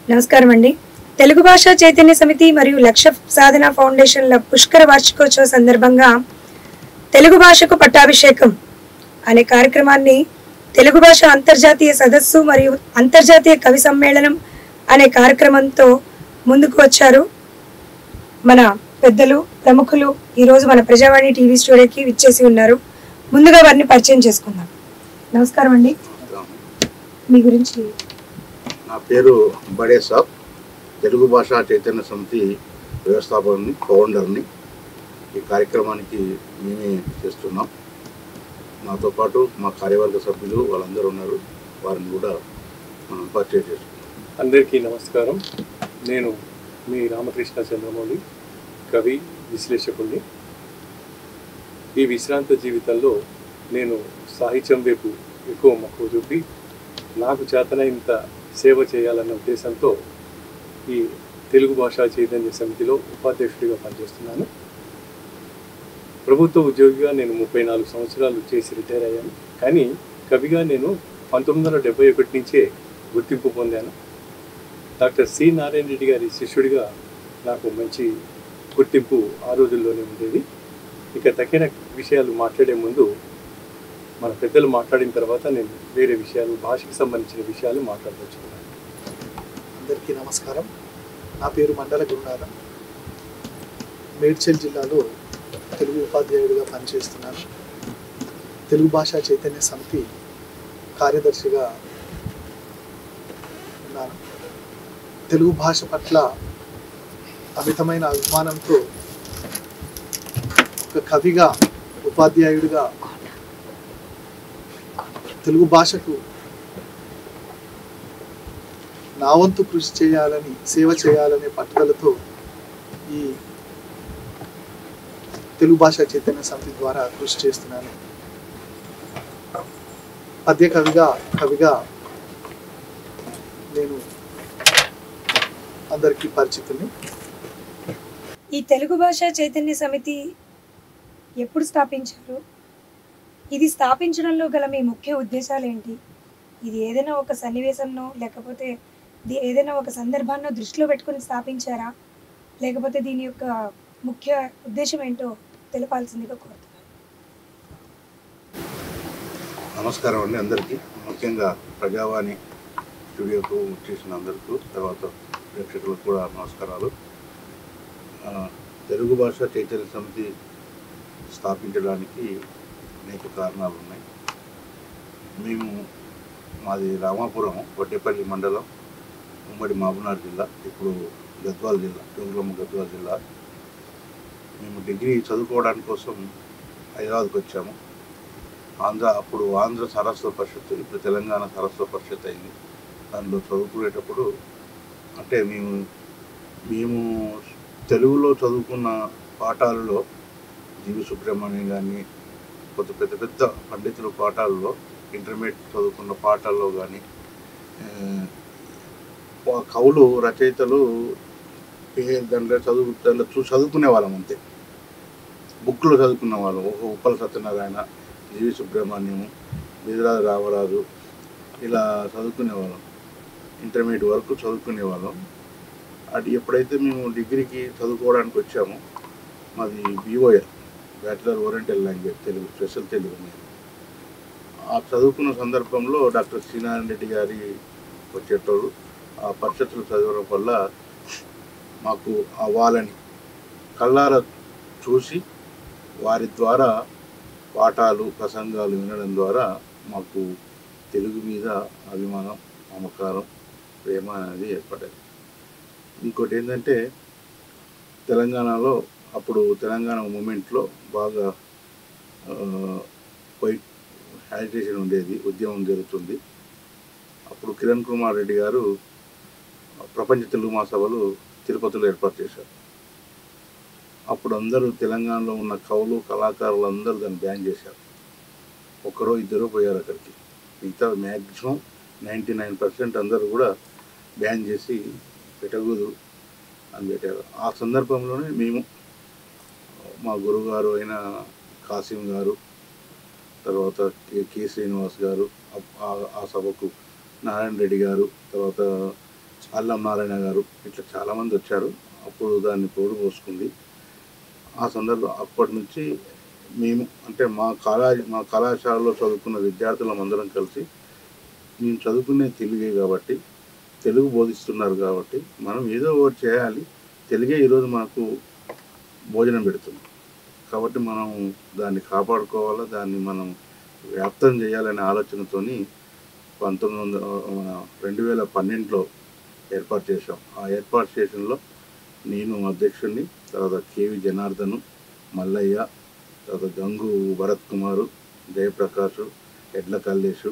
నమస్కారం అండి. తెలుగు భాషా చైతన్య సమితి మరియు లక్ష్య సాధన ఫౌండేషన్ల పుష్కర వార్షికోత్సవ సందర్భంగా తెలుగు భాషకు పట్టాభిషేకం అనే కార్యక్రమాన్ని తెలుగు భాష అంతర్జాతీయ సదస్సు మరియు అంతర్జాతీయ కవి సమ్మేళనం అనే కార్యక్రమంతో ముందుకు వచ్చారు మన పెద్దలు ప్రముఖులు. ఈరోజు మన ప్రజావాణి టీవీ స్టూడియోకి విచ్చేసి ఉన్నారు. ముందుగా వారిని పరిచయం చేసుకుందాం. నమస్కారం అండి. మీ గురించి? నా పేరు బడే సాబ్, తెలుగు భాషా చైతన్య సమితి వ్యవస్థాపకుని, ఫౌండర్ని. ఈ కార్యక్రమానికి మేమే చేస్తున్నాం. నాతో పాటు మా కార్యవర్గ సభ్యులు వాళ్ళందరూ ఉన్నారు. వారిని కూడా మనం పరిచయం చేసుకున్నాం. అందరికీ నమస్కారం. నేను మీ రామకృష్ణ చంద్రమౌళి, కవి, విశ్లేషకుడిని. ఈ విశ్రాంత జీవితంలో నేను సాహిత్యం వైపు ఎక్కువ మక్కువ చూపి నాకు చేతనైనంత సేవ చేయాలన్న ఉద్దేశంతో ఈ తెలుగు భాషా చైతన్య సమితిలో ఉపాధ్యక్షుడిగా పనిచేస్తున్నాను. ప్రభుత్వ ఉద్యోగిగా నేను 34 సంవత్సరాలు చేసి రిటైర్ అయ్యాను. కానీ కవిగా నేను 1971 నుంచే గుర్తింపు పొందాను. డాక్టర్ సి నారాయణ రెడ్డి గారి శిష్యుడిగా నాకు మంచి గుర్తింపు ఆ రోజుల్లోనే ఉండేది. ఇక తగిన విషయాలు మాట్లాడే ముందు మన పెద్దలు మాట్లాడిన తర్వాత నేను వేరే విషయాలు, భాషకి సంబంధించిన విషయాలు మాట్లాడదలుచుకున్నాను. అందరికీ నమస్కారం. నా పేరు మండల గురునాథం. మేడ్చల్ జిల్లాలో తెలుగు ఉపాధ్యాయుడిగా పనిచేస్తున్నాను. తెలుగు భాషా చైతన్య సమితి కార్యదర్శిగా ఉన్నాను. తెలుగు భాష పట్ల అమితమైన అభిమానంతో ఒక కవిగా, ఉపాధ్యాయుడిగా తెలుగు భాషకు నా వంతు కృషి చేయాలని, సేవ చేయాలనే పట్టుదలతో ఈ తెలుగు భాషా చైతన్య సమితి ద్వారా కృషి చేస్తున్నాను. పద్య కవిగా నేను అందరికీ పరిచితుని. ఈ తెలుగు భాషా చైతన్య సమితి ఎప్పుడు స్థాపించారు? ఇది స్థాపించడంలో గల మీ ముఖ్య ఉద్దేశాలు ఏంటి? ఇది ఏదైనా ఒక సన్నివేశంలో, లేకపోతే ఏదైనా ఒక సందర్భాన్ని దృష్టిలో పెట్టుకుని స్థాపించారా? లేకపోతే దీని యొక్క ముఖ్య ఉద్దేశం ఏంటో తెలపాల్సిందిగా కోరుతున్నాను. నమస్కారం అండి అందరికీ. ముఖ్యంగా ప్రజావాణి స్టూడియోకు చేసిన అందరికీ, తర్వాత ప్రేక్షకులకు కూడా నమస్కారాలు. తెలుగు భాషా చైతన్య సమితి స్థాపించడానికి అనేక కారణాలు ఉన్నాయి. మాది రామాపురం, వడ్డేపల్లి మండలం, ఉమ్మడి మహబూబ్నగర్ జిల్లా, ఇప్పుడు గద్వాల జిల్లా, జోగులాంబ గద్వాల జిల్లా. మేము డిగ్రీ చదువుకోవడానికి కోసం హైదరాబాద్కి వచ్చాము. అప్పుడు ఆంధ్ర సారస్వత పరిషత్, ఇప్పుడు తెలంగాణ సారస్వత పరిషత్ అయింది. దానిలో చదువుకునేటప్పుడు అంటే మేము తెలుగులో చదువుకున్న పాఠాలలో జీవి సుబ్రహ్మణ్యం కానీ, పెద్ద పెద్ద పండితుల పాఠాలలో, ఇంటర్మీడియట్ చదువుకున్న పాఠాల్లో కానీ, కవులు, రచయితలు దాంట్లో చదువుకునే వాళ్ళం అంతే. బుక్లో చదువుకున్న వాళ్ళం. ఉప్పల సత్యనారాయణ, జీవి సుబ్రహ్మణ్యము, బిదరాజు రామరాజు, ఇలా చదువుకునేవాళ్ళం. ఇంటర్మీడియట్ వరకు చదువుకునేవాళ్ళం. అది ఎప్పుడైతే మేము డిగ్రీకి చదువుకోవడానికి వచ్చామో, మాది BOL, bachelor oriental language, Telugu, special Telugu. నేను ఆ చదువుకున్న సందర్భంలో డాక్టర్ సి నారాయణ రెడ్డి గారి వచ్చేటోళ్ళు. ఆ పరిషత్తులు చదవడం వల్ల మాకు వాళ్ళని కళ్ళారా చూసి వారి ద్వారా పాఠాలు, ప్రసంగాలు వినడం ద్వారా మాకు తెలుగు మీద అభిమానం, మమకారం, ప్రేమ అనేది ఏర్పడ్డది. ఇంకోటి ఏంటంటే, తెలంగాణలో అప్పుడు తెలంగాణ మూమెంట్లో బాగా యాజిటేషన్ ఉండేది, ఉద్యమం జరుగుతుంది. అప్పుడు కిరణ్ కుమార్ రెడ్డి గారు ప్రపంచ తెలుగు మహాసభలు తిరుపతిలో ఏర్పాటు చేశారు. అప్పుడు అందరూ తెలంగాణలో ఉన్న కవులు, కళాకారులు అందరూ దాన్ని బ్యాన్ చేశారు. ఒకరో ఇద్దరు పోయారు అక్కడికి. మిగతా మ్యాక్సిమం 99% అందరూ కూడా బ్యాన్ చేసి పెట్టకూడదు అని పెట్టారు. ఆ సందర్భంలోనే మేము, మా గురువుగారు అయిన కాసిం గారు, తర్వాత కె శ్రీనివాస్ గారు, ఆ సభకు నారాయణ రెడ్డి గారు, తర్వాత అల్లం నారాయణ గారు ఇట్లా చాలామంది వచ్చారు. అప్పుడు దాన్ని పోరు పోసుకుంది. ఆ సందర్భం అప్పటి నుంచి మేము అంటే మా కళాశాలలో చదువుకున్న విద్యార్థులం అందరం కలిసి మేము చదువుకునే తెలుగే కాబట్టి, తెలుగు బోధిస్తున్నారు కాబట్టి మనం ఏదో ఒకటి చేయాలి, తెలుగే ఈరోజు మనకు భోజనం పెడుతుంది కాబట్టి మనం దాన్ని కాపాడుకోవాలా, దాన్ని మనం వ్యాప్తం చేయాలనే ఆలోచనతోని 2012లో ఏర్పాటు చేశాం. ఆ ఏర్పాటు స్టేషన్లో నేను అధ్యక్షుడిని, తర్వాత కేవి జనార్దను, మల్లయ్య, తర్వాత గంగు భరత్ కుమారు, జయప్రకాష్, ఎడ్ల కల్లేషు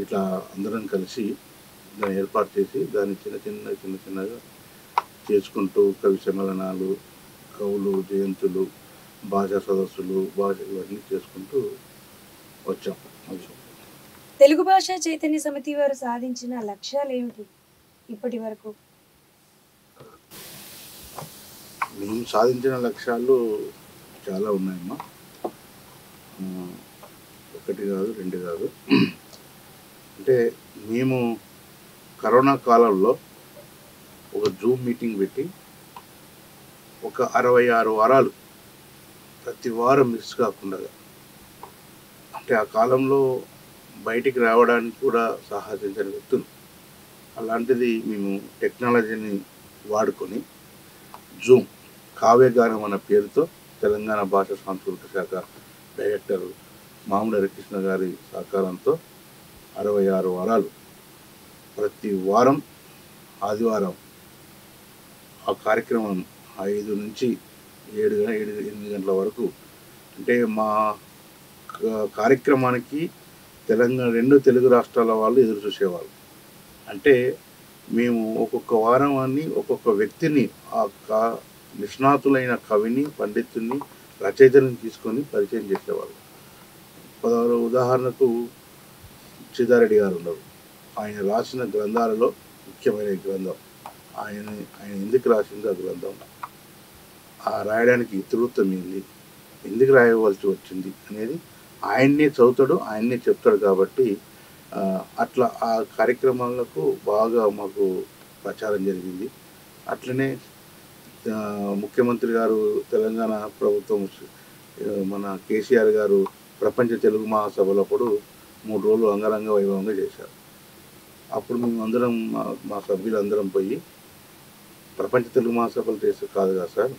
ఇట్లా అందరం కలిసి దాన్ని ఏర్పాటు చేసి దాన్ని చిన్నగా చేసుకుంటూ కవి సమ్మేళనాలు, కవులు, జయంతులు, భాషా సదస్సులు, ఇవన్నీ చేసుకుంటూ వచ్చాం. తెలుగు భాషా చైతన్య సమితి వారు సాధించిన లక్ష్యాలు ఏమిటి ఇప్పటి వరకు? మేము సాధించిన లక్ష్యాలు చాలా ఉన్నాయమ్మా. ఒకటి కాదు, రెండు కాదు. అంటే మేము కరోనా కాలంలో ఒక జూమ్ మీటింగ్ పెట్టి ఒక 66 వారాలు ప్రతి వారం మిస్ కాకుండా, అంటే ఆ కాలంలో బయటికి రావడానికి కూడా సాహసించని వ్యక్తులు. అలాంటిది మేము టెక్నాలజీని వాడుకొని జూమ్ కావ్యగానం అన్న పేరుతో తెలంగాణ భాష సాంస్కృతిక శాఖ డైరెక్టర్ మామిడి హరికృష్ణ గారి సహకారంతో 66 వారాలు ప్రతి వారం ఆదివారం ఆ కార్యక్రమం 5 నుంచి 8 గంటల వరకు, అంటే మా కార్యక్రమానికి రెండు తెలుగు రాష్ట్రాల వాళ్ళు ఎదురు చూసేవాళ్ళు. అంటే మేము ఒక్కొక్క వారాన్ని ఒక్కొక్క వ్యక్తిని, ఆ నిష్ణాతులైన కవిని, పండితుని, రచయితని తీసుకొని పరిచయం చేసేవాళ్ళు. ఉదాహరణకు చిదారెడ్డి గారు ఉన్నారు. ఆయన రాసిన గ్రంథాలలో ముఖ్యమైన గ్రంథం, ఆయన ఎందుకు రాసింది ఆ గ్రంథం, ఆ రాయడానికి ఇతివృత్తం ఏంది, ఎందుకు రాయవలసి వచ్చింది అనేది ఆయన్నే చదువుతాడు, ఆయన్నే చెప్తాడు. కాబట్టి అట్లా ఆ కార్యక్రమాలకు బాగా మాకు ప్రచారం జరిగింది. అట్లనే ముఖ్యమంత్రి గారు, తెలంగాణ ప్రభుత్వం, మన కేసీఆర్ గారు ప్రపంచ తెలుగు మహాసభలప్పుడు 3 రోజులు అంగరంగ వైభవంగా చేశారు. అప్పుడు మేము అందరం మా సభ్యులందరం పోయి, ప్రపంచ తెలుగు మహాసభలు చేస్తే కాదు కదా సార్,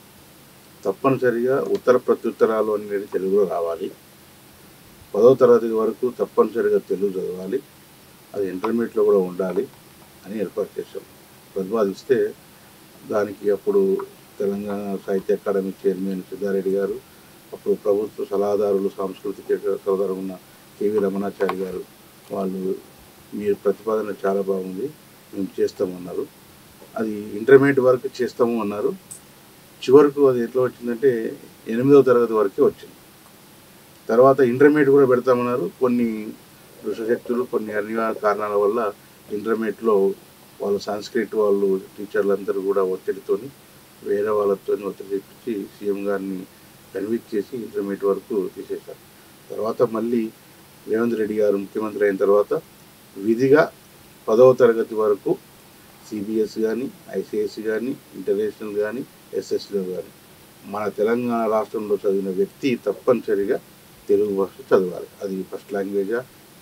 తప్పనిసరిగా ఉత్తర ప్రత్యుత్తరాలు అనేది తెలుగులో రావాలి, 10వ తరగతి వరకు తప్పనిసరిగా తెలుగు చదవాలి, అది ఇంటర్మీడియట్లో కూడా ఉండాలి అని ఏర్పాటు చేశాం. ప్రతిపాదిస్తే దానికి అప్పుడు తెలంగాణ సాహిత్య అకాడమీ చైర్మన్ సిద్ధారెడ్డి గారు, అప్పుడు ప్రభుత్వ సలహాదారులు, సాంస్కృతిక సలహాదారు ఉన్న కేవీ రమణాచారి గారు, వాళ్ళు మీరు ప్రతిపాదన చాలా బాగుంది, మేము చేస్తామన్నారు. అది ఇంటర్మీడియట్ వరకు చేస్తాము అన్నారు. చివరకు అది ఎట్లా వచ్చిందంటే 8వ తరగతి వరకే వచ్చింది. తర్వాత ఇంటర్మీడియట్ కూడా పెడతామన్నారు. కొన్ని దుష్టశక్తులు, కొన్ని అనివార్య కారణాల వల్ల ఇంటర్మీడియట్లో వాళ్ళు సంస్కృత్ వాళ్ళు టీచర్లందరూ కూడా ఒత్తిడితోని, వేరే వాళ్ళతో ఒత్తిడి తెప్పించి సీఎం గారిని కన్విన్స్ చేసి ఇంటర్మీడియట్ వరకు తీసేశారు. తర్వాత మళ్ళీ రేవంత్ రెడ్డి గారు ముఖ్యమంత్రి అయిన తర్వాత విధిగా 10వ తరగతి వరకు సిబిఎస్ కానీ, ఐసిఎస్ కానీ, ఇంటర్నేషనల్ కానీ, ఎస్ఎస్లో కానీ మన తెలంగాణ రాష్ట్రంలో చదివిన వ్యక్తి తప్పనిసరిగా తెలుగు భాష చదవాలి. అది ఫస్ట్ లాంగ్వేజా,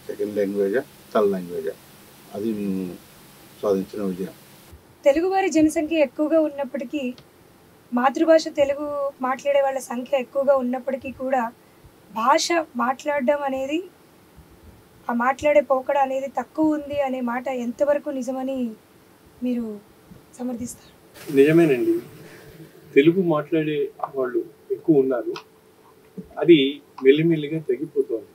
సెకండ్ లాంగ్వేజా, థర్డ్ లాంగ్వేజా, అది మేము సాధించిన విజయం. తెలుగువారి జనసంఖ్య ఎక్కువగా ఉన్నప్పటికీ, మాతృభాష తెలుగు మాట్లాడే వాళ్ళ సంఖ్య ఎక్కువగా ఉన్నప్పటికీ కూడా భాష మాట్లాడడం అనేది, ఆ మాట్లాడే పోకడ అనేది తక్కువ ఉంది అనే మాట ఎంతవరకు నిజమని మీరు సమర్థిస్తారు? నిజమేనండి, తెలుగు మాట్లాడే వాళ్ళు ఎక్కువ ఉన్నారు, అది మెల్లిమెల్లిగా తగ్గిపోతుంది.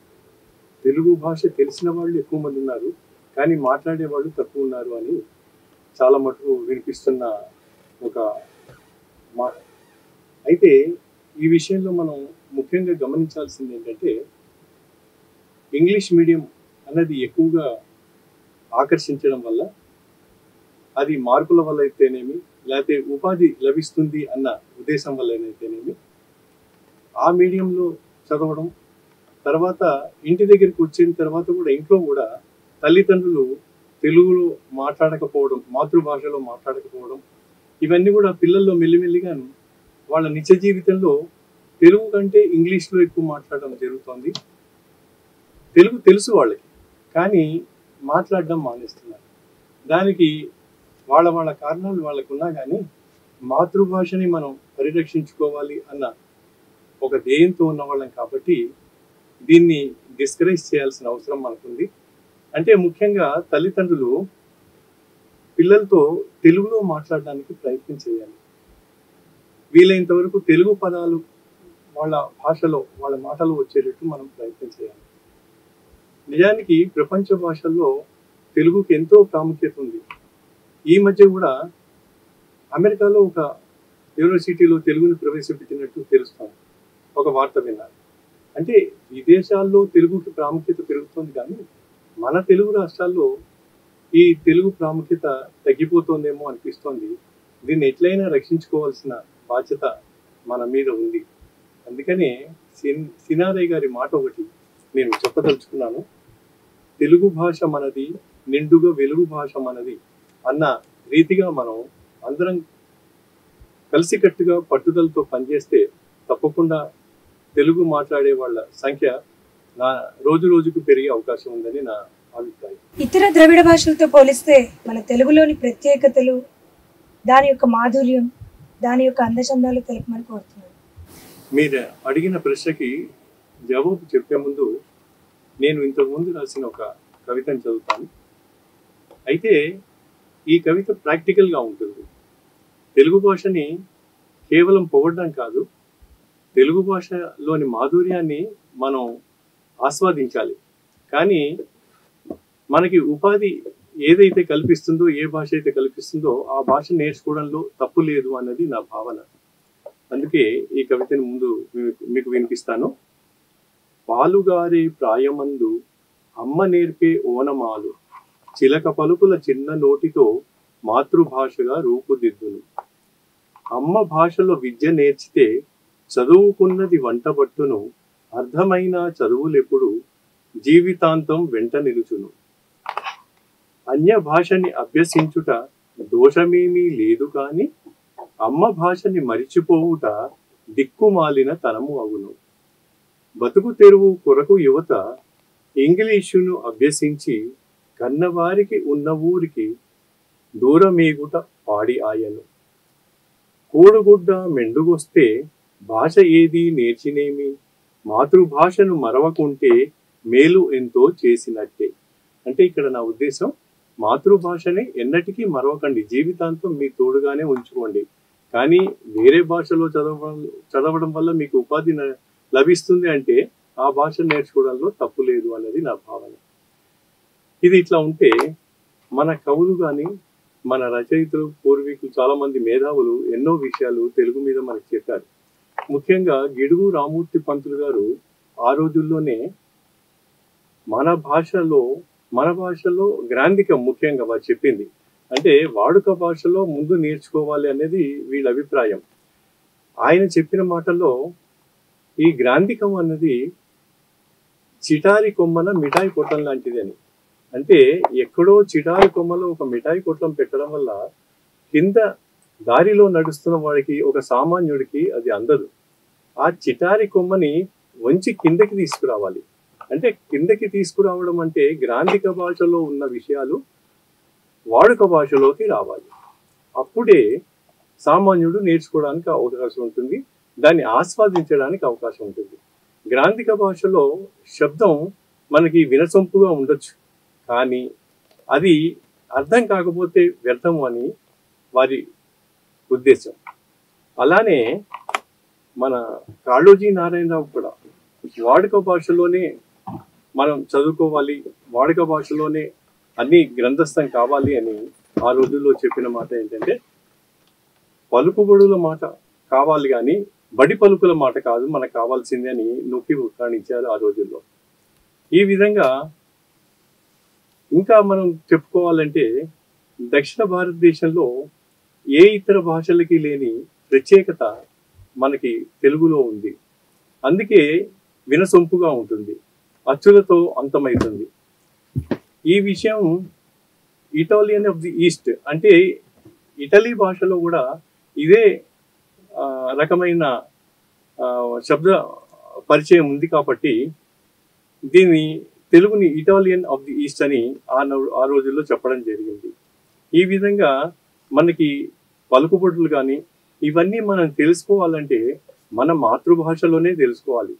తెలుగు భాష తెలిసిన వాళ్ళు ఎక్కువ మంది ఉన్నారు, కానీ మాట్లాడే వాళ్ళు తక్కువ ఉన్నారు అని చాలా మటుకు వినిపిస్తున్న ఒక మాట. అయితే ఈ విషయంలో మనం ముఖ్యంగా గమనించాల్సింది ఏంటంటే, ఇంగ్లీష్ మీడియం అన్నది ఎక్కువగా ఆకర్షించడం వల్ల, అది మార్కుల వల్ల అయితేనేమి, లేకపోతే ఉపాధి లభిస్తుంది అన్న ఉద్దేశం వల్ల అయితేనేమి, ఆ మీడియంలో చదవడం, తర్వాత ఇంటి దగ్గరికి వచ్చిన తర్వాత కూడా ఇంట్లో కూడా తల్లిదండ్రులు తెలుగులో మాట్లాడకపోవడం, మాతృభాషలో మాట్లాడకపోవడం, ఇవన్నీ కూడా పిల్లల్లో మెల్లిమెల్లిగాను వాళ్ళ నిత్య జీవితంలో తెలుగు కంటే ఇంగ్లీష్లో ఎక్కువ మాట్లాడడం జరుగుతుంది. తెలుగు తెలుసు వాళ్ళకి, కానీ మాట్లాడడం మానేస్తున్నారు. దానికి వాళ్ళ కారణాలు వాళ్ళకు ఉన్నా కానీ మాతృభాషని మనం పరిరక్షించుకోవాలి అన్న ఒక ధ్యేయంతో ఉన్న వాళ్ళం కాబట్టి దీన్ని డిస్కరేజ్ చేయాల్సిన అవసరం మనకుంది. అంటే ముఖ్యంగా తల్లిదండ్రులు పిల్లలతో తెలుగులో మాట్లాడడానికి ప్రయత్నం చేయాలి. వీలైనంత వరకు తెలుగు పదాలు వాళ్ళ భాషలో, వాళ్ళ మాటలో వచ్చేటట్టు మనం ప్రయత్నం చేయాలి. నిజానికి ప్రపంచ భాషల్లో తెలుగుకి ఎంతో ప్రాముఖ్యత ఉంది. ఈ మధ్య కూడా అమెరికాలో ఒక యూనివర్సిటీలో తెలుగుని ప్రవేశపెట్టినట్టు తెలుస్తాం, ఒక వార్త విన్నారు. అంటే విదేశాల్లో తెలుగుకి ప్రాముఖ్యత పెరుగుతుంది, కానీ మన తెలుగు రాష్ట్రాల్లో ఈ తెలుగు ప్రాముఖ్యత తగ్గిపోతుందేమో అనిపిస్తోంది. దీన్ని ఎట్లయినా రక్షించుకోవాల్సిన బాధ్యత మన మీద ఉంది. అందుకనే సినారయ్య గారి మాట ఒకటి నేను చెప్పదలుచుకున్నాను. తెలుగు భాష మనది, నిండుగా వెలుగు భాష మనది అన్న రీతిగా మనం అందరం కలిసికట్టుగా పట్టుదలతో పనిచేస్తే తప్పకుండా తెలుగు మాట్లాడే వాళ్ళ సంఖ్య రోజు రోజుకు పెరిగే అవకాశం ఉందని నా అభిప్రాయం. ఇతర ద్రవిడ భాషలతో పోలిస్తే మన తెలుగులోని ప్రత్యేకతలు, దాని యొక్క మాధుర్యం, దాని యొక్క అందచందాలు తెలుపమని కోరుతున్నాను. మీరు అడిగిన ప్రశ్నకి జవాబు చెప్పే ముందు నేను ఇంతకుముందు రాసిన ఒక కవితను చదువుతాను. అయితే ఈ కవిత ప్రాక్టికల్గా ఉంటుంది. తెలుగు భాషని కేవలం పొగడడం కాదు, తెలుగు భాషలోని మాధుర్యాన్ని మనం ఆస్వాదించాలి. కానీ మనకి ఉపాధి ఏదైతే కల్పిస్తుందో, ఏ భాష అయితే కల్పిస్తుందో ఆ భాష నేర్చుకోవడంలో తప్పు లేదు అన్నది నా భావన. అందుకే ఈ కవితను ముందు మీకు వినిపిస్తాను. పాలుగారే ప్రాయమందు అమ్మ నేర్పే ఓనమాలు, చిలక పలుకుల చిన్న నోటితో మాతృభాషగా రూపుదిద్దును. అమ్మ భాషలో విద్య నేర్చితే చదువుకున్నది వంటబట్టును, అర్థమైన చదువులెప్పుడు జీవితాంతం వెంట నిలుచును. అన్య భాషని అభ్యసించుట దోషమేమీ లేదు, కాని అమ్మ భాషని మరిచిపోవుట దిక్కుమాలిన తనము అగును. బతుకు తెరువు కొరకు యువత ఇంగ్లీషును అభ్యసించి కన్నవారికి ఉన్న ఊరికి దూరమేగుట పాడి ఆయను. కూడుగుడ్డ మెండుగొస్తే భాష ఏది నేర్చినేమి, మాతృభాషను మరవకుంటే మేలు ఎంతో చేసినట్టే. అంటే ఇక్కడ నా ఉద్దేశం, మాతృభాషని ఎన్నటికీ మరవకండి, జీవితాంతం మీ తోడుగానే ఉంచుకోండి. కానీ వేరే భాషలో చదవడం వల్ల మీకు ఉపాధి లభిస్తుంది అంటే ఆ భాష నేర్చుకోవడంలో తప్పు లేదు అన్నది నా భావన. ఇది ఇట్లా ఉంటే మన కవులు కానీ, మన రచయితలు, పూర్వీకులు, చాలా మంది మేధావులు ఎన్నో విషయాలు తెలుగు మీద మనకు చెప్పారు. ముఖ్యంగా గిడుగు రామూర్తి పంతులు గారు ఆ రోజుల్లోనే మన భాషలో గ్రాంధికం ముఖ్యంగా వారు చెప్పింది. అంటే వాడుక భాషలో ముందు నేర్చుకోవాలి అనేది వీళ్ళ అభిప్రాయం. ఆయన చెప్పిన మాటల్లో ఈ గ్రాంధికం అన్నది చిటారి కొమ్మన మిఠాయి కొట్టం లాంటిది అని. అంటే ఎక్కడో చిటారి కొమ్మలో ఒక మిఠాయి కొట్టం పెట్టడం వల్ల కింద దారిలో నడుస్తున్న వాడికి, ఒక సామాన్యుడికి అది అందదు. ఆ చిటారి కొమ్మని వంచి కిందకి తీసుకురావాలి. అంటే కిందకి తీసుకురావడం అంటే గ్రాంధిక భాషలో ఉన్న విషయాలు వాడుక భాషలోకి రావాలి. అప్పుడే సామాన్యుడు నేర్చుకోవడానికి అవకాశం ఉంటుంది, దాన్ని ఆస్వాదించడానికి అవకాశం ఉంటుంది. గ్రాంధిక భాషలో శబ్దం మనకి వినసొంపుగా ఉండొచ్చు, కానీ అది అర్థం కాకపోతే వ్యర్థం అని వారి ఉద్దేశం. అలానే మన కాళోజీ నారాయణరావు కూడా వాడుక భాషలోనే మనం చదువుకోవాలి, వాడుక భాషలోనే అన్ని గ్రంథస్థం కావాలి అని ఆ రోజుల్లో చెప్పిన మాట ఏంటంటే, పలుకుబడుల మాట కావాలి కానీ బడి పలుకుల మాట కాదు మనకు కావాల్సింది అని నొక్కి ఉత్తానించారు ఆ రోజుల్లో. ఈ విధంగా ఇంకా మనం చెప్పుకోవాలంటే దక్షిణ భారతదేశంలో ఏ ఇతర భాషలకి లేని ప్రత్యేకత మనకి తెలుగులో ఉంది. అందుకే వినసొంపుగా ఉంటుంది, అచ్చులతో అంతమవుతుంది. ఈ విషయం ఇటాలియన్ ఆఫ్ ది ఈస్ట్, అంటే ఇటలీ భాషలో కూడా ఇదే రకమైన శబ్ద పరిచయం ఉంది కాబట్టి దీన్ని తెలుగుని ఇటాలియన్ ఆఫ్ ది ఈస్ట్ అని ఆ రోజుల్లో చెప్పడం జరిగింది. ఈ విధంగా మనకి పలుకుబడులు కానీ ఇవన్నీ మనం తెలుసుకోవాలంటే మన మాతృభాషలోనే తెలుసుకోవాలి.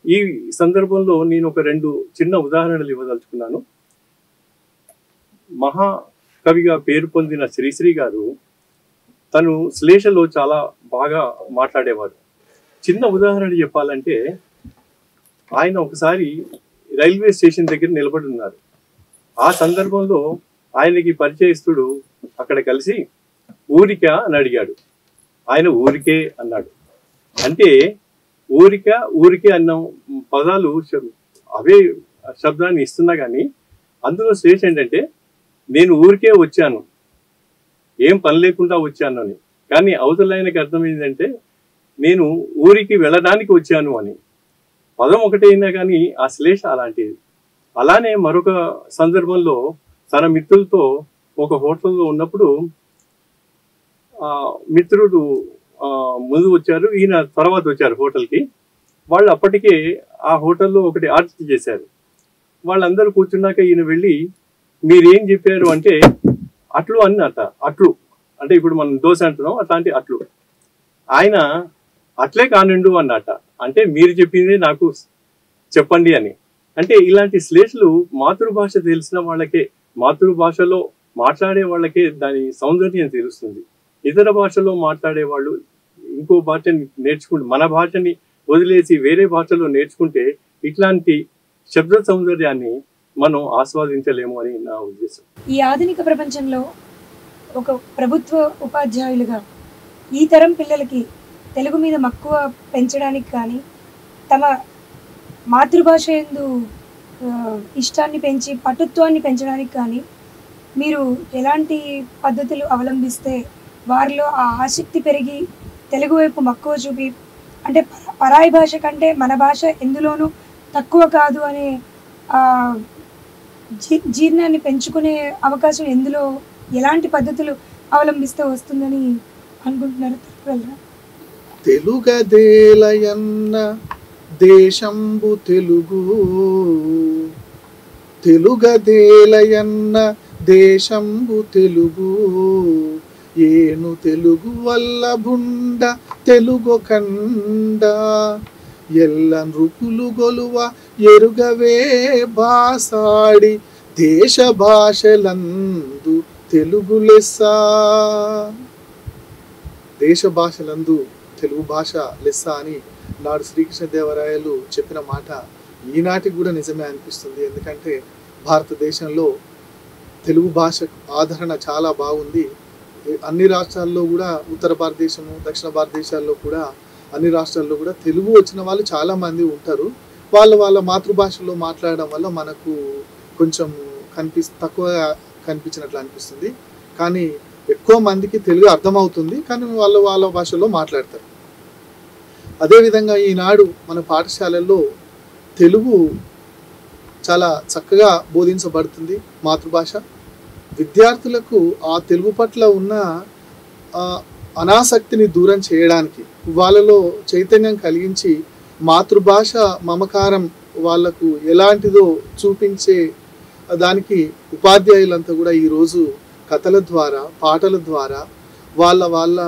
ఈ సందర్భంలో నేను ఒక 2 చిన్న ఉదాహరణలు ఇవ్వదలుచుకున్నాను. మహాకవిగా పేరు పొందిన శ్రీశ్రీ గారు తను శ్లేషలో చాలా బాగా మాట్లాడేవారు. చిన్న ఉదాహరణ చెప్పాలంటే, ఆయన ఒకసారి రైల్వే స్టేషన్ దగ్గర నిలబడి ఉన్నారు. ఆ సందర్భంలో ఆయనకి పరిచయస్తుడు అక్కడ కలిసి ఊరిక అని అడిగాడు. ఆయన ఊరికే అన్నాడు. అంటే ఊరికే అన్న పదాలు అవే శబ్దాన్ని ఇస్తున్నా కానీ అందులో స్టేజ్ ఏంటంటే నేను ఊరికే వచ్చాను, ఏం పని లేకుండా వచ్చాను అని. కానీ అవతలైనకి అర్థమైందంటే నేను ఊరికి వెళ్ళడానికి వచ్చాను అని. పదం ఒకటైనా కానీ ఆ శ్లేష అలాంటిది. అలానే మరొక సందర్భంలో తన మిత్రులతో ఒక హోటల్లో ఉన్నప్పుడు మిత్రుడు ముందు వచ్చారు, ఈయన తర్వాత వచ్చారు హోటల్కి. వాళ్ళు అప్పటికే ఆ హోటల్లో ఒకటి ఆర్డర్ చేశారు. వాళ్ళందరూ కూర్చున్నాక ఈయన వెళ్ళి మీరేం చెప్పారు అంటే అట్లు అన్నట. అట్లు అంటే ఇప్పుడు మనం దోశ అంటున్నాం, అట్లాంటి అట్లు. ఆయన అట్లే కానిండు అన్నట. అంటే మీరు చెప్పింది నాకు చెప్పండి అని. అంటే ఇలాంటి శ్లేషలు మాతృభాష తెలిసిన వాళ్ళకే, మాతృభాషలో మాట్లాడే వాళ్ళకే దాని సౌందర్యం తెలుస్తుంది. ఇతర భాషలో మాట్లాడే వాళ్ళు ఇంకో భాషని నేర్చుకుంటే, మన భాషని వదిలేసి వేరే భాషలో నేర్చుకుంటే ఇట్లాంటి శబ్ద సౌందర్యాన్ని మనం ఆస్వాదించలేము అని నా ఉద్దేశం. ఈ ఆధునిక ప్రపంచంలో ఒక ప్రభుత్వ ఉపాధ్యాయులుగా ఈ తరం పిల్లలకి తెలుగు మీద మక్కువ పెంచడానికి కానీ, తమ మాతృభాష యందు ఇష్టాన్ని పెంచి పటుత్వాన్ని పెంచడానికి కానీ మీరు ఎలాంటి పద్ధతులు అవలంబిస్తే వారిలో ఆ ఆసక్తి పెరిగి తెలుగు వైపు మక్కువ చూపి, అంటే పరాయి భాష కంటే మన భాష ఎందులోనూ తక్కువ కాదు అనే జీర్ణాన్ని పెంచుకునే అవకాశం ఎందులో, ఎలాంటి పద్ధతులు అవలంబిస్తే వస్తుందని అనుకుంటున్నారు? తెలుపగలరా? తెలుగదేలయన్న దేశంబు తెలుగు, తెలుగదేలయన్న దేశంబు తెలుగు, ఏను తెలుగు వల్ల బుండ తెలుగు కండ, ఎల్ల నృపులు గొలువ ఎరుగవే భాసాడి, దేశ భాషలందు తెలుగు లెస్స. దేశ భాషలందు తెలుగు భాష లెస్స అని నాడు శ్రీకృష్ణదేవరాయలు చెప్పిన మాట ఈనాటికి కూడా నిజమే అనిపిస్తుంది. ఎందుకంటే భారతదేశంలో తెలుగు భాష ఆదరణ చాలా బాగుంది. అన్ని రాష్ట్రాల్లో కూడా, ఉత్తర భారతదేశము దక్షిణ భారతదేశాల్లో కూడా అన్ని రాష్ట్రాల్లో కూడా తెలుగు వచ్చిన వాళ్ళు చాలామంది ఉంటారు. వాళ్ళ మాతృభాషలో మాట్లాడడం వల్ల మనకు కొంచెం తక్కువగా కనిపించినట్లు అనిపిస్తుంది. కానీ ఎక్కువ మందికి తెలుగు అర్థమవుతుంది, కానీ వాళ్ళ భాషలో మాట్లాడతారు. అదేవిధంగా ఈనాడు మన పాఠశాలల్లో తెలుగు చాలా చక్కగా బోధించబడుతుంది. మాతృభాష విద్యార్థులకు ఆ తెలుగు పట్ల ఉన్న అనాసక్తిని దూరం చేయడానికి, వాళ్ళలో చైతన్యం కలిగించి మాతృభాష మమకారం వాళ్ళకు ఎలాంటిదో చూపించే దానికి ఉపాధ్యాయులంతా కూడా ఈరోజు కథల ద్వారా, పాటల ద్వారా, వాళ్ళ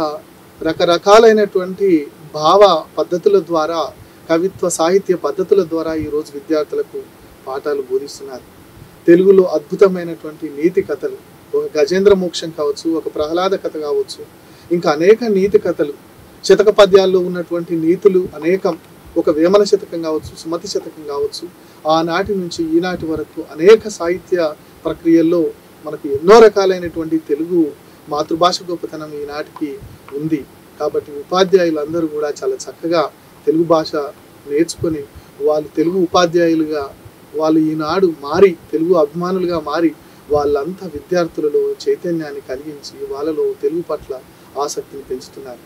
రకరకాలైనటువంటి భావ పద్ధతుల ద్వారా, కవిత్వ సాహిత్య పద్ధతుల ద్వారా ఈరోజు విద్యార్థులకు పాఠాలు బోధిస్తున్నారు. తెలుగులో అద్భుతమైనటువంటి నీతి కథలు, ఒక గజేంద్ర మోక్షం కావచ్చు, ఒక ప్రహ్లాద కథ కావచ్చు, ఇంకా అనేక నీతి కథలు, శతక పద్యాల్లో ఉన్నటువంటి నీతులు అనేకం, ఒక వేమన శతకం కావచ్చు, సుమతి శతకం కావచ్చు, ఆనాటి నుంచి ఈనాటి వరకు అనేక సాహిత్య ప్రక్రియల్లో మనకు ఎన్నో రకాలైనటువంటి తెలుగు మాతృభాష గొప్పతనం ఈనాటికి ఉంది. కాబట్టి ఉపాధ్యాయులందరూ కూడా చాలా చక్కగా తెలుగు భాష నేర్చుకొని వాళ్ళు తెలుగు ఉపాధ్యాయులుగా వాళ్ళు ఈనాడు మారి, తెలుగు అభిమానులుగా మారి, వాళ్ళంతా విద్యార్థులలో చైతన్యాన్ని కలిగించి వాళ్ళలో తెలుగు పట్ల ఆసక్తిని పెంచుతున్నారు.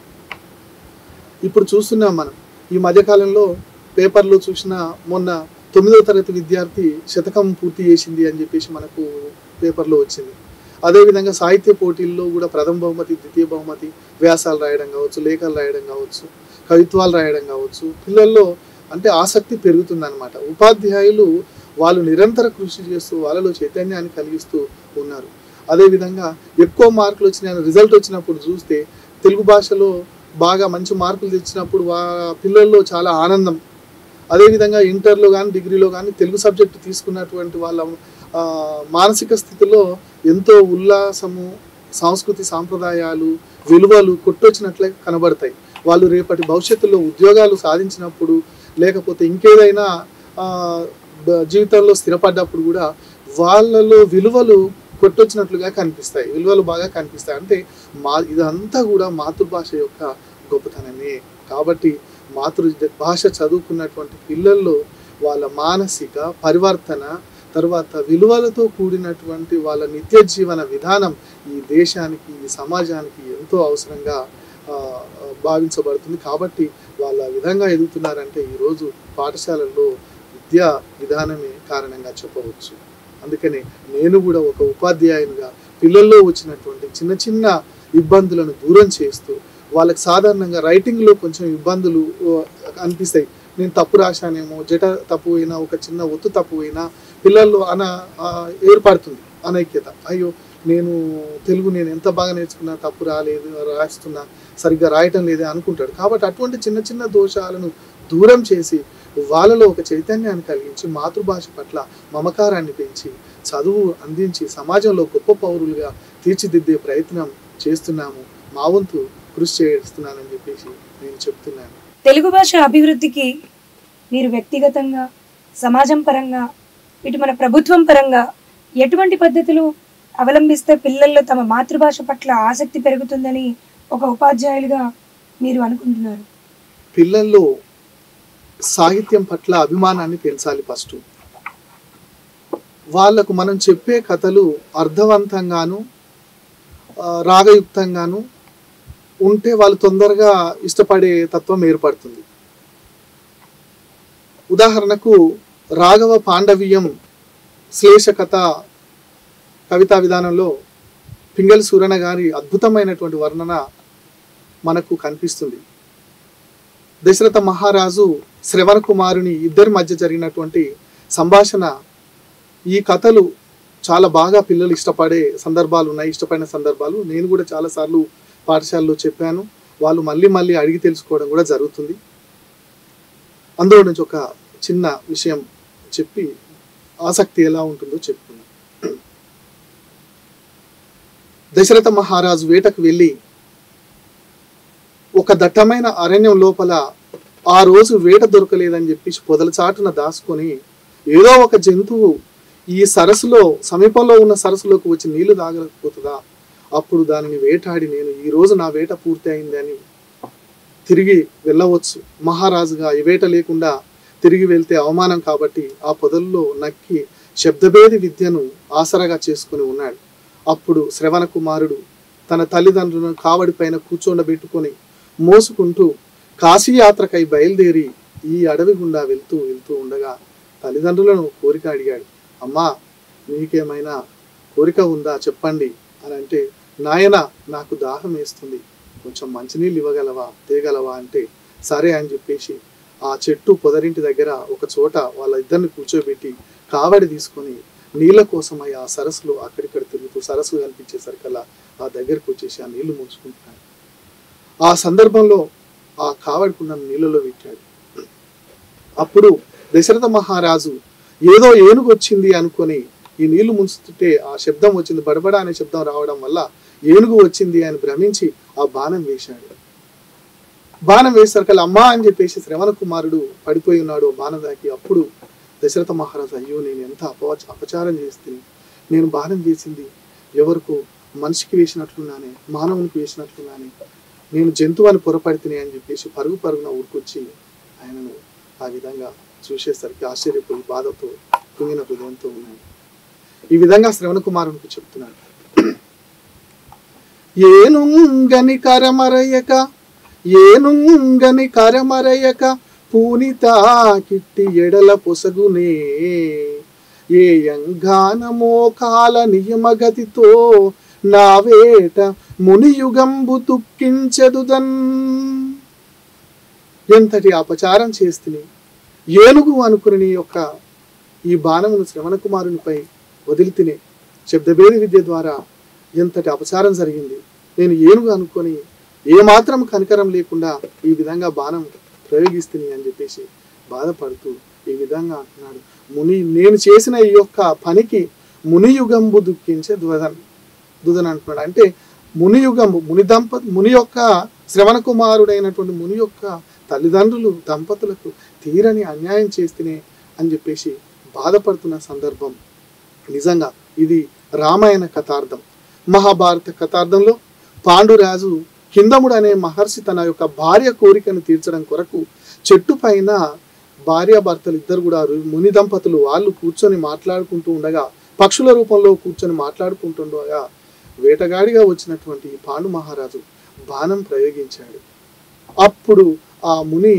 ఇప్పుడు చూస్తున్నాం మనం, ఈ మధ్యకాలంలో పేపర్లో చూసిన మొన్న 9వ తరగతి విద్యార్థి శతకం పూర్తి చేసింది అని చెప్పేసి మనకు పేపర్లో వచ్చింది. అదేవిధంగా సాహిత్య పోటీల్లో కూడా ప్రథమ బహుమతి, ద్వితీయ బహుమతి, వ్యాసాలు రాయడం కావచ్చు, లేఖలు రాయడం కావచ్చు, కవిత్వాలు రాయడం కావచ్చు, పిల్లల్లో అంటే ఆసక్తి పెరుగుతుందన్నమాట. ఉపాధ్యాయులు వాళ్ళు నిరంతర కృషి చేస్తూ వాళ్ళలో చైతన్యాన్ని కలిగిస్తూ ఉన్నారు. అదేవిధంగా ఎక్కువ మార్కులు వచ్చిన రిజల్ట్ వచ్చినప్పుడు చూస్తే తెలుగు భాషలో బాగా మంచి మార్కులు తెచ్చినప్పుడు పిల్లల్లో చాలా ఆనందం. అదేవిధంగా ఇంటర్లో కానీ డిగ్రీలో కానీ తెలుగు సబ్జెక్టు తీసుకున్నటువంటి వాళ్ళ మానసిక స్థితిలో ఎంతో ఉల్లాసము, సంస్కృతి సాంప్రదాయాలు, విలువలు కొట్టొచ్చినట్లే కనబడతాయి. వాళ్ళు రేపటి భవిష్యత్తులో ఉద్యోగాలు సాధించినప్పుడు లేకపోతే ఇంకేదైనా జీవితంలో స్థిరపడ్డప్పుడు కూడా వాళ్ళలో విలువలు కొట్టొచ్చినట్లుగా కనిపిస్తాయి, విలువలు బాగా కనిపిస్తాయి. అంటే ఇదంతా కూడా మాతృభాష యొక్క గొప్పతనమే. కాబట్టి మాతృభాష చదువుకున్నటువంటి పిల్లల్లో వాళ్ళ మానసిక పరివర్తన, తర్వాత విలువలతో కూడినటువంటి వాళ్ళ నిత్య జీవన విధానం ఈ దేశానికి, ఈ సమాజానికి ఎంతో అవసరంగా భావించబడుతుంది. కాబట్టి వాళ్ళ విధంగా ఎదుగుతున్నారంటే ఈరోజు పాఠశాలల్లో విద్యా విధానమే కారణంగా చెప్పవచ్చు. అందుకనే నేను కూడా ఒక ఉపాధ్యాయునిగా పిల్లల్లో వచ్చినటువంటి చిన్న చిన్న ఇబ్బందులను దూరం చేస్తూ, వాళ్ళకి సాధారణంగా రైటింగ్లో కొంచెం ఇబ్బందులు అనిపిస్తాయి. నేను తప్పు రాశానేమో, జట తప్పు అయినా, ఒక చిన్న ఒత్తు తప్పు అయినా పిల్లల్లో ఏర్పడుతుంది అనైక్యత. అయ్యో నేను ఎంత బాగా నేర్చుకున్నా, తప్పు రాస్తున్నా, సరిగ్గా రాయటం లేదే అనుకుంటాడు. కాబట్టి అటువంటి చిన్న చిన్న దోషాలను దూరం చేసి వాళ్ళలో ఒక చైతన్యాన్ని కలిగించి మాతృభాష పట్ల మమకారాన్ని పెంచి చదువు అందించి సమాజంలో గొప్ప పౌరులుగా తీర్చిదిద్దే ప్రయత్నం చేస్తున్నాము. మా వంతు కృషి చేస్తున్నానని చెప్పేసి నేను చెప్తున్నాను. తెలుగు భాష అభివృద్ధికి మీరు వ్యక్తిగతంగా, సమాజం పరంగా, ఇటు మన ప్రభుత్వం పరంగా ఎటువంటి పద్ధతులు అవలంబిస్తే పిల్లల్లో తమ మాతృభాష పట్ల ఆసక్తి పెరుగుతుందని ఒక ఉపాధ్యాయులుగా మీరు అనుకుంటున్నారు? పిల్లల్లో సాహిత్యం పట్ల అభిమానాన్ని పెంచాలి. ఫస్ట్ వాళ్ళకు మనం చెప్పే కథలు అర్థవంతంగాను రాగయుక్తంగాను ఉంటే వాళ్ళు తొందరగా ఇష్టపడే తత్వం ఏర్పడుతుంది. ఉదాహరణకు రాఘవ పాండవీయం శ్లేష కథ కవితా విధానంలో పింగళి సూరణ గారి అద్భుతమైనటువంటి వర్ణన మనకు కనిపిస్తుంది. దశరథ మహారాజు శ్రవణ కుమారుని ఇద్దరి మధ్య జరిగినటువంటి సంభాషణ, ఈ కథలు చాలా బాగా పిల్లలు ఇష్టపడే సందర్భాలు ఉన్నాయి. ఇష్టపడిన సందర్భాలు నేను కూడా చాలాసార్లు పాఠశాలలో చెప్పాను. వాళ్ళు మళ్ళీ అడిగి తెలుసుకోవడం కూడా జరుగుతుంది. అందులో నుంచి ఒక చిన్న విషయం చెప్పి ఆసక్తి ఎలా ఉంటుందో చెప్పుకున్నాను. దశరథ మహారాజు వేటకు వెళ్ళి ఒక దట్టమైన అరణ్యం లోపల ఆ రోజు వేట దొరకలేదని చెప్పి పొదల చాటున దాచుకొని ఏదో ఒక జంతువు ఈ సరస్సులో సమీపంలో ఉన్న సరస్సులోకి వచ్చి నీళ్లు తాగలేకపోతుందా, అప్పుడు దానిని వేటాడి నేను ఈ రోజు నా వేట పూర్తి అయిందని తిరిగి వెళ్ళవచ్చు. మహారాజుగా ఈ వేట లేకుండా తిరిగి వెళ్తే అవమానం కాబట్టి ఆ పొదల్లో నక్కి శబ్దభేది విద్యను ఆసరాగా చేసుకుని ఉన్నాడు. అప్పుడు శ్రవణ కుమారుడు తన తల్లిదండ్రులను కావడి పైన కూర్చోండబెట్టుకొని మోసుకుంటూ కాశీయాత్రకై బయలుదేరి ఈ అడవి గుండా వెళ్తూ ఉండగా తల్లిదండ్రులను కోరిక అడిగాడు. అమ్మా, మీకేమైనా కోరిక ఉందా చెప్పండి అని అంటే, నాయన నాకు దాహం వేస్తుంది, కొంచెం మంచినీళ్ళు ఇవ్వగలవా, తేగలవా అంటే సరే అని చెప్పేసి ఆ చెట్టు పొదరింటి దగ్గర ఒక చోట వాళ్ళ ఇద్దరిని కూర్చోబెట్టి కావడి తీసుకొని నీళ్ళ కోసమై ఆ సరస్సులో అక్కడిక్కడ తిరుగుతూ సరస్సు కనిపించేసరికల్లా ఆ దగ్గరకు వచ్చేసి ఆ నీళ్లు ముంచుకుంటున్నాడు. ఆ సందర్భంలో ఆ కావడికున్న నీళ్ళలో పెట్టాడు. అప్పుడు దశరథ మహారాజు ఏదో ఏనుగు వచ్చింది అనుకొని ఈ నీళ్లు ముంచుతుంటే ఆ శబ్దం వచ్చింది, బడబడ అనే శబ్దం రావడం వల్ల ఏనుగు వచ్చింది అని భ్రమించి ఆ బాణం వేశాడు. బాణం వేసరికల్లా అమ్మా అని చెప్పేసి శ్రవణ కుమారుడు పడిపోయి ఉన్నాడు బాణం దాకి. అప్పుడు దశరథ మహారాజు, అయ్యో నేను ఎంత అపచారం చేస్తుంది, నేను బాణం వేసింది ఎవరికో మనిషికి వేసినట్లున్నానే, మానవునికి వేసినట్లున్నానే, నేను జంతువుని పొరపడితేనే అని చెప్పేసి పరుగున ఊరుకొచ్చి ఆయనను ఆ విధంగా చూసేసరికి ఆశ్చర్యపోయి బాధతో కుంగిన హృదయంతో ఉన్నాడు. ఈ విధంగా శ్రవణ కుమారునికి చెప్తున్నాడు. ఏనుంగని కరమరయక పూనితా కిట్టి ఎడల పొసగునే, ఏ యంగానమో కాల నియమగతితో నా వేట మునియుగంబు తుక్కించెదుదన్. ఎంతటి అపచారం చేస్తుని ఏనుగు అనుకుని యొక్క ఈ బాణమును శ్రవణ కుమారునిపై వదిలితినే. శబ్దభేది విద్య ద్వారా ఎంతటి అపచారం జరిగింది. నేను ఏనుగు అనుకొని ఏమాత్రం కనికరం లేకుండా ఈ విధంగా బాణం ప్రయోగిస్తుని అని చెప్పేసి బాధపడుతూ ఈ విధంగా అంటున్నాడు. నేను చేసిన ఈ యొక్క పనికి మునియుగంబు దుఃఖించే దుదన్ అంటున్నాడు. అంటే మునియుగంబు ముని యొక్క శ్రవణ కుమారుడైనటువంటి ముని యొక్క తల్లిదండ్రులు దంపతులకు తీరని అన్యాయం చేస్తేనే అని చెప్పేసి బాధపడుతున్న సందర్భం. నిజంగా ఇది రామాయణ కథార్థం. మహాభారత కథార్థంలో పాండురాజు కిందముడు అనే మహర్షి తన యొక్క భార్య కోరికను తీర్చడం కొరకు చెట్టు పైన భార్యాభర్తలు ఇద్దరు కూడా ముని దంపతులు వాళ్ళు కూర్చొని మాట్లాడుకుంటూ ఉండగా, పక్షుల రూపంలో కూర్చొని మాట్లాడుకుంటుండగా వేటగాడిగా వచ్చినటువంటి పాండు మహారాజు బాణం ప్రయోగించాడు. అప్పుడు ఆ ముని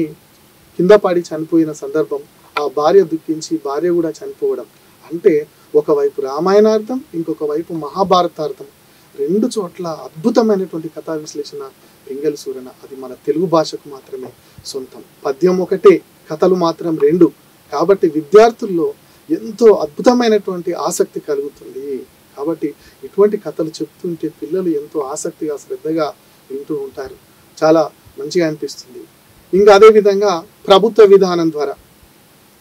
కింద పడి చనిపోయిన సందర్భం, ఆ భార్య దుఃఖించి భార్య కూడా చనిపోవడం. అంటే ఒకవైపు రామాయణార్థం, ఇంకొక వైపు మహాభారతార్థం, రెండు చోట్ల అద్భుతమైనటువంటి కథా విశ్లేషణ పింగళి సూరన. అది మన తెలుగు భాషకు మాత్రమే సొంతం. పద్యం ఒకటే, కథలు మాత్రం రెండు. కాబట్టి విద్యార్థుల్లో ఎంతో అద్భుతమైనటువంటి ఆసక్తి కలుగుతుంది. కాబట్టి ఇటువంటి కథలు చెప్తుంటే పిల్లలు ఎంతో ఆసక్తిగా శ్రద్ధగా వింటూ ఉంటారు. చాలా మంచిగా అనిపిస్తుంది. ఇంకా అదేవిధంగా ప్రభుత్వ విధానం ద్వారా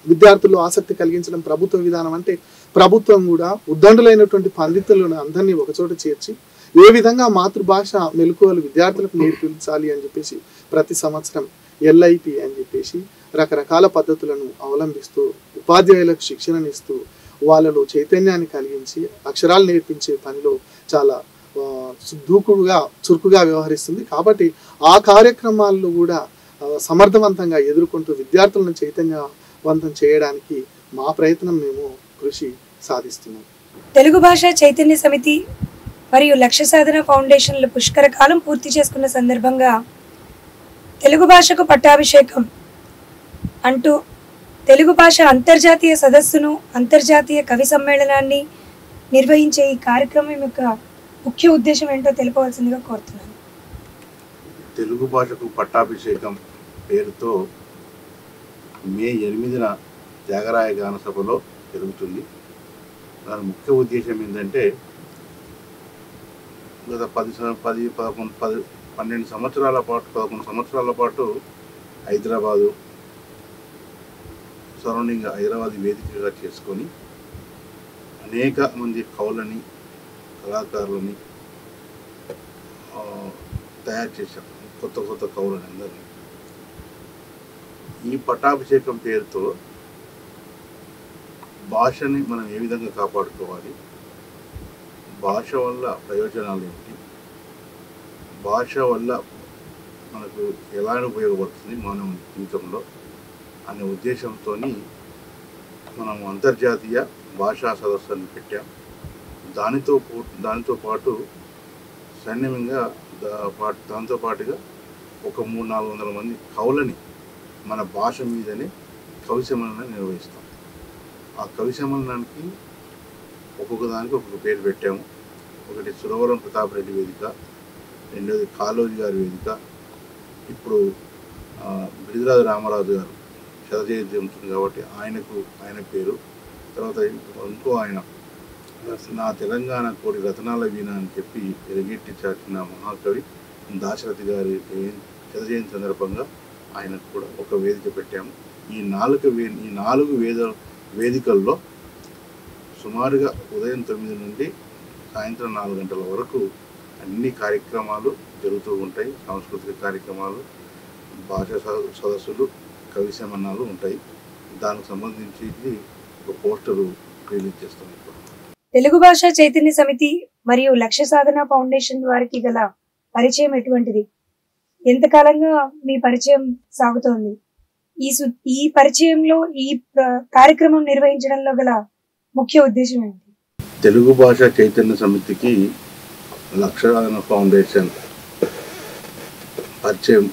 విద్యార్థుల్లో ఆసక్తి కలిగించడం. ప్రభుత్వ విధానం అంటే ప్రభుత్వం కూడా ఉద్దండులైనటువంటి పండితులను అందరినీ ఒకచోట చేర్చి ఏ విధంగా మాతృభాష మెలకువలు విద్యార్థులకు నేర్పించాలి అని చెప్పేసి ప్రతి సంవత్సరం ఎల్ఐపి అని చెప్పేసి రకరకాల పద్ధతులను అవలంబిస్తూ ఉపాధ్యాయులకు శిక్షణనిస్తూ వాళ్ళలో చైతన్యాన్ని కలిగించి అక్షరాలు నేర్పించే పనిలో చాలా దూకుడుగా చురుకుగా వ్యవహరిస్తుంది. కాబట్టి ఆ కార్యక్రమాల్లో కూడా సమర్థవంతంగా ఎదుర్కొంటూ విద్యార్థులను చైతన్యవంతం చేయడానికి మా ప్రయత్నం మేము కృషి సాధిస్తున్నాం. తెలుగు భాష చైతన్య సమితి మరియు లక్ష్య సాధన ఫౌండేషన్లు పుష్కర కాలం పూర్తి చేసుకున్న సందర్భంగా తెలుగు భాషకు పట్టాభిషేకం అంటూ తెలుగు భాష అంతర్జాతీయ సదస్సును, అంతర్జాతీయ కవి సమ్మేళనాన్ని నిర్వహించే ఈ కార్యక్రమం యొక్క ముఖ్య ఉద్దేశం ఏంటో తెలుపవలసిందిగా కోరుతున్నాను. తెలుగు భాషకు పట్టాభిషేకం పేరుతో మే 8న త్యాగరాయ గాన సభలో జరుగుతుంది. దాని ముఖ్య ఉద్దేశం ఏంటంటే గత 11 సంవత్సరాల పాటు 11 సంవత్సరాల పాటు హైదరాబాదు సరౌండింగ్ హైదరాబాద్ వేదికగా చేసుకొని అనేక మంది కవులని, కళాకారులని తయారు చేశాం. కొత్త కవులని అందరినీ. ఈ పట్టాభిషేకం పేరుతో భాషని మనం ఏ విధంగా కాపాడుకోవాలి, భాష వల్ల ప్రయోజనాలు ఏమిటి, భాష వల్ల మనకు ఎలా ఉపయోగపడుతుంది మన జీవితంలో అనే ఉద్దేశంతో మనం అంతర్జాతీయ భాషా సదస్సులను పెట్టాం. దానితో పాటు సైన్యంగా దాంతో పాటుగా ఒక 300-400 మంది కవులని మన భాష మీదనే కవి సమ్మేళనాన్ని నిర్వహిస్తాం. ఆ కవి సమ్మేళనానికి ఒక్కొక్క దానికి ఒక్కొక్క పేరు పెట్టాము. ఒకటి సురవరం ప్రతాప్ రెడ్డి వేదిక, రెండోది కాళోజీ గారి వేదిక, ఇప్పుడు బిడిదిరాజు రామరాజు గారు శతజయంతి ఉంటుంది కాబట్టి ఆయన పేరు, తర్వాత ఇంకో ఆయన నా తెలంగాణ కోటి రతనాల వీణ అని చెప్పి ఎరగెట్టి చాటిన మహాకవి దాశరథి గారి శతజయంతి సందర్భంగా ఆయనకు కూడా ఒక వేదిక పెట్టాము. ఈ 4 వేదికల్లో సుమారుగా ఉదయం 9 నుండి సాయంత్రం 4 గంటల వరకు అన్ని కార్యక్రమాలు జరుగుతూ ఉంటాయి. సాంస్కృతిక కార్యక్రమాలు, భాషా సదస్సులు, కవి సమ్మేళనాలు ఉంటాయి. దానికి సంబంధించి ఒక పోస్టరు రిలీజ్ చేస్తాం. తెలుగు భాష చైతన్య సమితి మరియు లక్ష్య సాధన ఫౌండేషన్ వారికి గల పరిచయం ఎటువంటిది? ఎంతకాలంగా మీ పరిచయం సాగుతోంది? ఈ పరిచయంలో ఈ కార్యక్రమం నిర్వహించడంలో గల ముఖ్య ఉద్దేశం ఏంటి? తెలుగు భాష చైతన్య సమితికి లక్ష్య సాధన ఫౌండేషన్ పరిచయం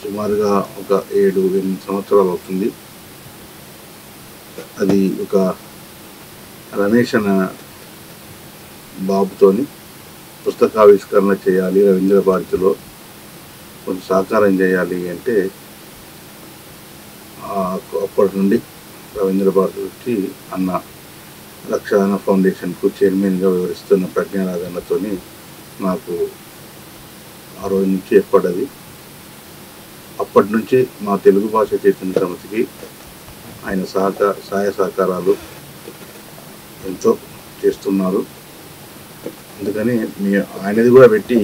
సుమారుగా ఒక 7-8 సంవత్సరాలు అవుతుంది. అది ఒక రమేష్ అన్న బాబుతోని పుస్తకావిష్కరణ చేయాలి, రవీంద్ర భారతిలో కొంచెం సహకారం చేయాలి అంటే అప్పటి నుండి రవీంద్ర భారతి వచ్చి అన్న లక్షాన ఫౌండేషన్కు చైర్మన్గా వివరిస్తున్న ప్రజ్ఞారాధనతో నాకు ఆ రోజు నుంచి ఏర్పడ్డది. అప్పటి నుంచి మా తెలుగు భాష చైతన్య సమితికి ఆయన సహాయ సహకారాలు ఎంతో చేస్తున్నారు. అందుకని ఆయనది కూడా పెట్టి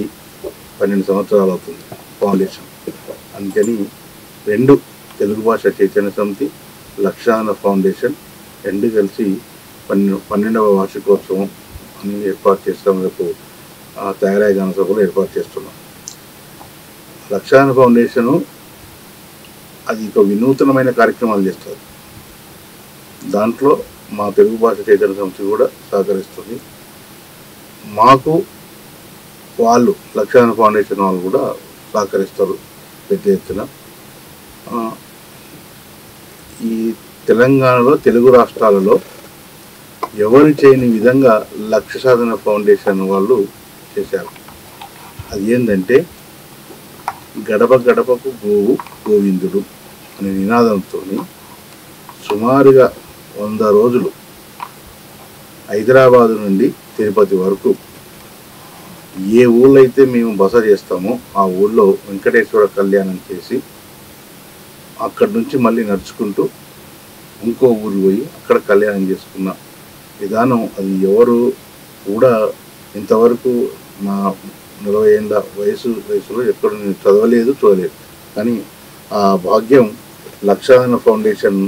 12 సంవత్సరాలు అవుతుంది ఫౌండేషన్. అందుకని 2 తెలుగు భాష చైతన్య సమితి, లక్షాన ఫౌండేషన్ 2 కలిసి 12వ వార్షికోత్సవం అని ఏర్పాటు చేస్తాం. రేపు తయారై గణసభలో ఏర్పాటు చేస్తున్నాం. లక్షాన ఫౌండేషను అది ఒక వినూతనమైన కార్యక్రమాలు చేస్తారు. దాంట్లో మా తెలుగు భాష చైతన్య సమితి కూడా సహకరిస్తుంది. మాకు వాళ్ళు లక్షాన ఫౌండేషన్ వాళ్ళు కూడా సహకరిస్తారు పెద్ద ఎత్తున. ఈ తెలంగాణలో తెలుగు రాష్ట్రాలలో ఎవరు చేయని విధంగా లక్ష్య సాధన ఫౌండేషన్ వాళ్ళు చేశారు. అది ఏంటంటే గడప గడపకు గోవు గోవిందుడు అనే నినాదంతో సుమారుగా 100 రోజులు హైదరాబాదు నుండి తిరుపతి వరకు ఏ ఊళ్ళో అయితే మేము బస చేస్తామో ఆ ఊళ్ళో వెంకటేశ్వర కళ్యాణం చేసి అక్కడి నుంచి మళ్ళీ నడుచుకుంటూ ఇంకో ఊరు పోయి అక్కడ కళ్యాణం చేసుకున్న విధానం అది ఎవరు కూడా ఇంతవరకు నా 40 ఏళ్ళ వయసులో ఎక్కడ నేను చదవలేదు, చూడలేదు. కానీ ఆ భాగ్యం లక్షాన ఫౌండేషన్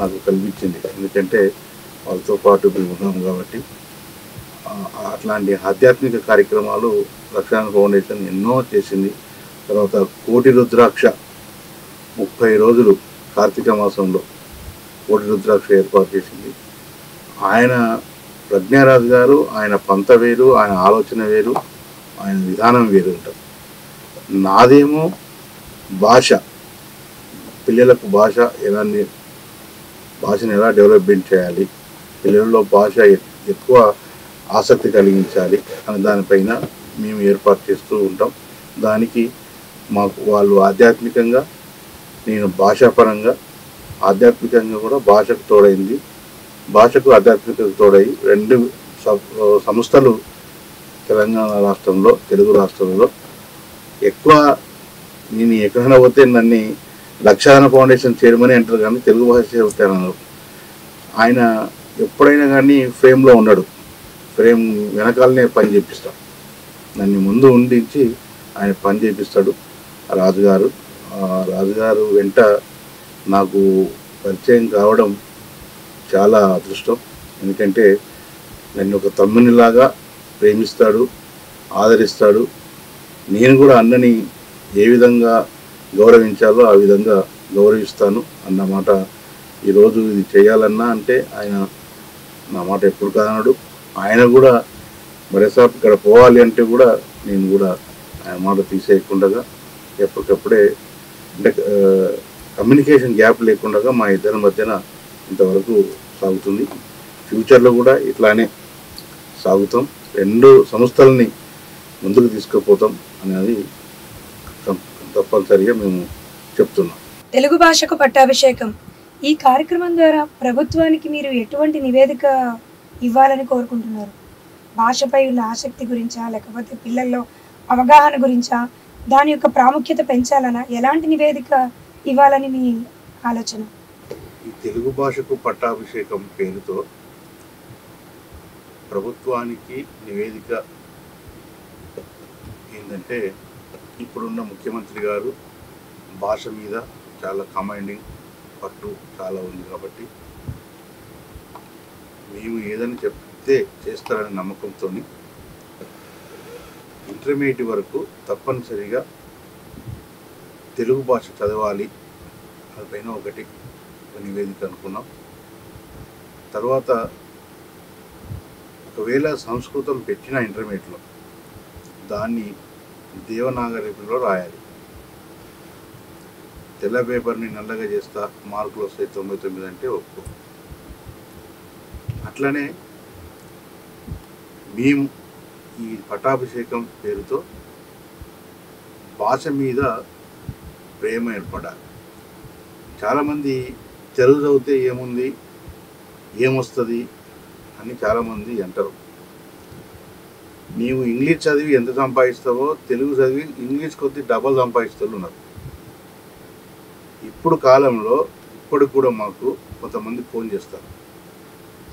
నాకు కల్పించింది. ఎందుకంటే వాళ్ళతో పాటు మేము ఉన్నాం కాబట్టి. అట్లాంటి ఆధ్యాత్మిక కార్యక్రమాలు లక్షాన ఫౌండేషన్ ఎన్నో చేసింది. తర్వాత కోటి రుద్రాక్ష 30 రోజులు కార్తీక మాసంలో కోటి రుద్రాక్ష ఏర్పాటు చేసింది. ఆయన ప్రజ్ఞారాజు గారు, ఆయన పంత వేరు, ఆయన ఆలోచన వేరు, ఆయన విధానం వేరు ఉంటుంది. నాదేమో భాష, పిల్లలకు భాషను ఎలా డెవలప్మెంట్ చేయాలి, పిల్లల్లో భాష ఎక్కువ ఆసక్తి కలిగించాలి అనే దానిపైన మేము ఏర్పాటు చేస్తూ ఉంటాం. దానికి మాకు వాళ్ళు ఆధ్యాత్మికంగా, నేను భాషాపరంగా, ఆధ్యాత్మికంగా కూడా భాషకు తోడైంది. భాషకు ఆధ్యాత్మికతకు తోడై 2 సంస్థలు తెలంగాణ రాష్ట్రంలో, తెలుగు రాష్ట్రంలో ఎక్కువ. నేను ఎక్కడైనా పోతే నన్ను లక్షాన ఫౌండేషన్ చైర్మన్ అంటారు, కానీ తెలుగు భాష చెబుతాను. ఆయన ఎప్పుడైనా కానీ ఫ్రేమ్లో ఉన్నాడు, ఫ్రేమ్ వెనకాలనే పని చేపిస్తాడు. నన్ను ముందు ఉండించి ఆయన పని చేపిస్తాడు రాజుగారు వెంట నాకు పరిచయం కావడం చాలా అదృష్టం. ఎందుకంటే నన్ను ఒక తమ్మునిలాగా ప్రేమిస్తాడు, ఆదరిస్తాడు. నేను కూడా అన్నని ఏ విధంగా గౌరవించాలో ఆ విధంగా గౌరవిస్తాను అన్నమాట. ఈరోజు ఇది చేయాలన్నా అంటే ఆయన నా మాట ఎప్పుడు కాదన్నాడు. ఆయన కూడా మరేసారి ఇక్కడ పోవాలి అంటే కూడా నేను కూడా ఆయన మాట తీసేయకుండా ఎప్పటికప్పుడే, అంటే కమ్యూనికేషన్ గ్యాప్ లేకుండా మా ఇద్దరి మధ్యన ఇంతవరకు సాగుతుంది. ఫ్యూచర్లో కూడా ఇట్లానే సాగుతాం. 2 సంస్థలని ముందుకు తీసుకుపోతాం అనేది తప్పనిసరిగా మేము చెప్తున్నాం. తెలుగు భాషకు పట్టాభిషేకం ఈ కార్యక్రమం ద్వారా ప్రభుత్వానికి మీరు ఎటువంటి నివేదిక ఇవ్వాలని కోరుకుంటున్నారు? భాషపై ఉన్న ఆసక్తి గురించా, లేకపోతే పిల్లల్లో అవగాహన గురించా, దాని యొక్క ప్రాముఖ్యత పెంచాలనా, ఎలాంటి నివేదిక ఇవ్వాలని మీ ఆలోచన? ఈ తెలుగు భాషకు పట్టాభిషేకం పేరుతో ప్రభుత్వానికి నివేదిక ఏంటంటే, ఇప్పుడున్న ముఖ్యమంత్రి గారు భాష మీద చాలా కమాండింగ్ పట్టు చాలా ఉంది కాబట్టి మేము ఏదని చెప్తే చేస్తారనే నమ్మకంతో ఇంటర్మీడియట్ వరకు తప్పనిసరిగా తెలుగు భాష చదవాలి దానిపైన ఒక నివేదిక అనుకున్నాం. తర్వాత ఒకవేళ సంస్కృతం పెట్టిన ఇంటర్మీడియట్లో దాన్ని దేవనాగరిలో రాయాలి. తెల్ల పేపర్ని నల్లగా చేస్తా, మార్కులు వస్తాయి 99 అంటే ఒప్పుకో అట్లనే మేము ఈ పట్టాభిషేకం పేరుతో భాష మీద ప్రేమ ఏర్పడాలి. చాలామంది తెలుగు చదివితే ఏముంది, ఏమొస్తుంది అని చాలామంది అంటారు. నీవు ఇంగ్లీష్ చదివి ఎంత సంపాదిస్తావో తెలుగు చదివి ఇంగ్లీష్ కొద్ది డబల్ సంపాదిస్తూ ఉన్నారు. ఇప్పుడు కాలంలో ఇప్పటికి కూడా మాకు కొంతమంది ఫోన్ చేస్తారు,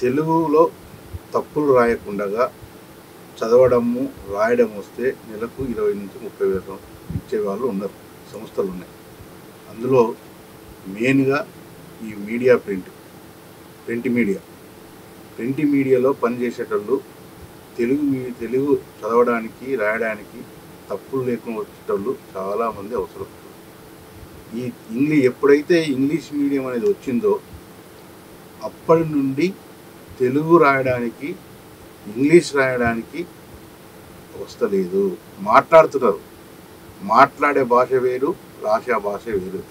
తెలుగులో తప్పులు రాయకుండా చదవడము రాయడం వస్తే నెలకు 20 నుంచి 30 వేలు ఇచ్చేవాళ్ళు ఉన్నారు, సంస్థలు ఉన్నాయి. అందులో మెయిన్గా ఈ మీడియా ప్రింట్ మీడియాలో పనిచేసేటోళ్ళు తెలుగు చదవడానికి రాయడానికి తప్పులు లేకుండా వచ్చేటోళ్ళు చాలామంది అవసరం. ఈ ఎప్పుడైతే ఇంగ్లీష్ మీడియం అనేది వచ్చిందో అప్పటి నుండి తెలుగు రాయడానికి ఇంగ్లీష్ రాయడానికి వస్తలేదు. మాట్లాడుతున్నారు, మాట్లాడే భాష వేరు, రాసే భాష వేరు.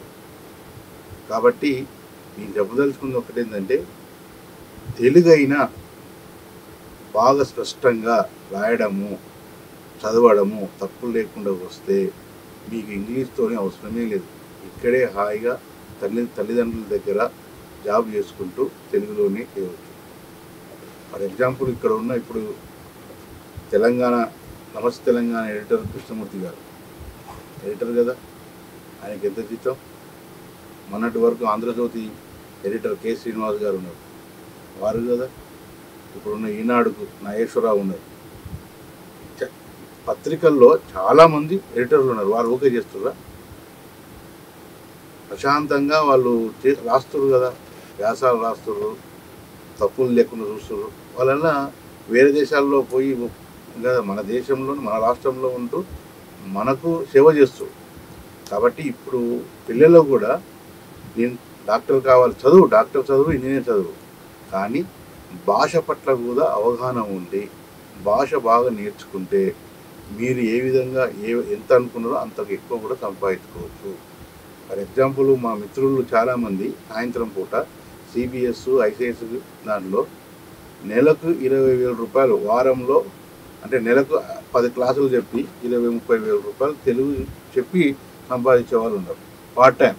కాబట్టి నేను చెప్పదలుచుకుంది ఒకటి ఏంటంటే, తెలుగు అయినా బాగా స్పష్టంగా రాయడము చదవడము తప్పులు లేకుండా వస్తే మీకు ఇంగ్లీష్తోనే అవసరమే లేదు. ఇక్కడే హాయిగా తల్లిదండ్రుల దగ్గర జాబ్ చేసుకుంటూ తెలుగులోనే చేయవచ్చు. ఫర్ ఎగ్జాంపుల్ ఇక్కడ ఉన్న ఇప్పుడు తెలంగాణ నమస్తే తెలంగాణ ఎడిటర్ కృష్ణమూర్తి గారు ఎడిటర్ కదా, ఆయనకి ఎంత జీతం? మొన్నటి వరకు ఆంధ్రజ్యోతి ఎడిటర్ కె శ్రీనివాస్ గారు ఉన్నారు, వారు కదా. ఇప్పుడున్న ఈనాడుకు నాగేశ్వరరావు ఉన్నారు. పత్రికల్లో చాలామంది ఎడిటర్లు ఉన్నారు. వారు ఓకే చేస్తుర్రా? ప్రశాంతంగా వాళ్ళు రాస్తున్నారు కదా, వ్యాసాలు రాస్తున్నారు, తప్పులు లేకుండా చూస్తున్నారు. వాళ్ళ వేరే దేశాల్లో పోయి కదా మన దేశంలో మన రాష్ట్రంలో ఉంటూ మనకు సేవ చేస్తారు. కాబట్టి ఇప్పుడు పిల్లలు కూడా నేను డాక్టర్ కావాలి, డాక్టర్ చదువు, ఇంజనీర్ చదువు, కానీ భాష పట్ల కూడా అవగాహన ఉండి భాష బాగా నేర్చుకుంటే మీరు ఏ విధంగా ఎంత అనుకున్నారో అంతకు ఎక్కువ కూడా సంపాదించుకోవచ్చు. ఫర్ ఎగ్జాంపుల్ మా మిత్రులు చాలామంది సాయంత్రం పూట సిబిఎస్ ఐసిఎస్ దాంట్లో నెలకు 20,000 రూపాయలు, వారంలో అంటే నెలకు 10 క్లాసులు చెప్పి 20-30 వేల రూపాయలు తెలుగు చెప్పి సంపాదించే వాళ్ళు ఉన్నారు పార్ట్ టైం.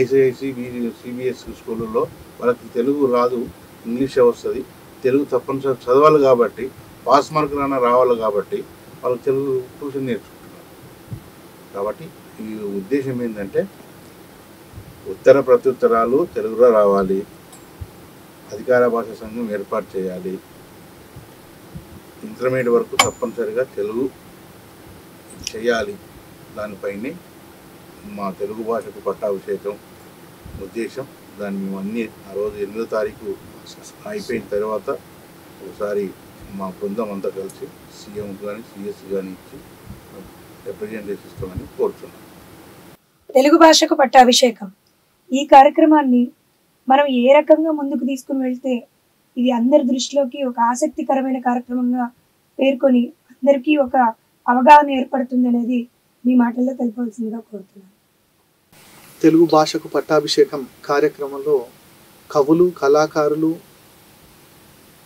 ఐసిఐసి సిబిఎస్ స్కూళ్ళలో వాళ్ళకి తెలుగు రాదు, ఇంగ్లీషే వస్తుంది, తెలుగు తప్పనిసరి చదవాలి కాబట్టి పాస్ మార్కులన్నా రావాలి కాబట్టి వాళ్ళు తెలుగు ట్యూషన్ నేర్చుకుంటున్నారు. కాబట్టి ఈ ఉద్దేశం ఏంటంటే ఉత్తర ప్రత్యుత్తరాలు తెలుగులో రావాలి, అధికార భాష సంఘం ఏర్పాటు చేయాలి, ఇంటర్మీడియట్ వరకు తప్పనిసరిగా తెలుగు చేయాలి. దానిపైనే మా తెలుగు భాషకు పట్టాభిషేకం ఉద్దేశం. దాన్ని మేము అన్నీ ఆ రోజు 8వ తారీఖు అయిపోయిన తర్వాత ఒకసారి మా బృందం అంతా కలిసి సీఎం కానీ సిఎస్ కానీ ఇచ్చి రిప్రజెంటేషన్ ఇస్తామని కోరుతున్నాం. తెలుగు భాషకు పట్టాభిషేకం ఈ కార్యక్రమాన్ని మనం ఏ రకంగా ముందుకు తీసుకుని వెళ్తే ఇది అందరి దృష్టిలోకి ఒక ఆసక్తికరమైన కార్యక్రమంగా పేర్కొని అందరికీ ఒక అవగాహన ఏర్పడుతుంది అనేది మీ మాటల్లో తెలపవలసిందిగా కోరుతున్నాను. తెలుగు భాషకు పట్టాభిషేకం కార్యక్రమంలో కవులు, కళాకారులు,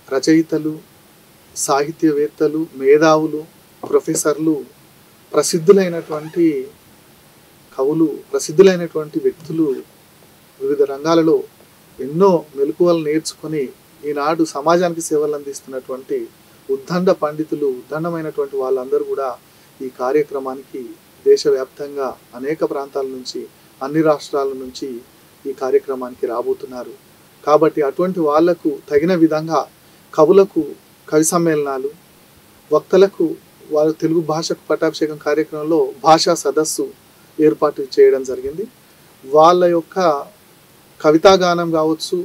రచయితలు, సాహిత్యవేత్తలు, మేధావులు, ప్రొఫెసర్లు, ప్రసిద్ధులైనటువంటి కవులు, ప్రసిద్ధులైనటువంటి వ్యక్తులు వివిధ రంగాలలో ఎన్నో మెలకువలు నేర్చుకొని ఈనాడు సమాజానికి సేవలు అందిస్తున్నటువంటి ఉద్దండ పండితులు, ఉద్దండమైనటువంటి వాళ్ళందరూ కూడా ఈ కార్యక్రమానికి దేశవ్యాప్తంగా అనేక ప్రాంతాల నుంచి, అన్ని రాష్ట్రాల నుంచి ఈ కార్యక్రమానికి రాబోతున్నారు. కాబట్టి అటువంటి వాళ్లకు తగిన విధంగా కవులకు కవి సమ్మేళనాలు, వక్తలకు వారు తెలుగు భాషకు పట్టాభిషేకం కార్యక్రమంలో భాషా సదస్సు ఏర్పాటు చేయడం జరిగింది. వాళ్ళ యొక్క కవితాగానం కావచ్చు,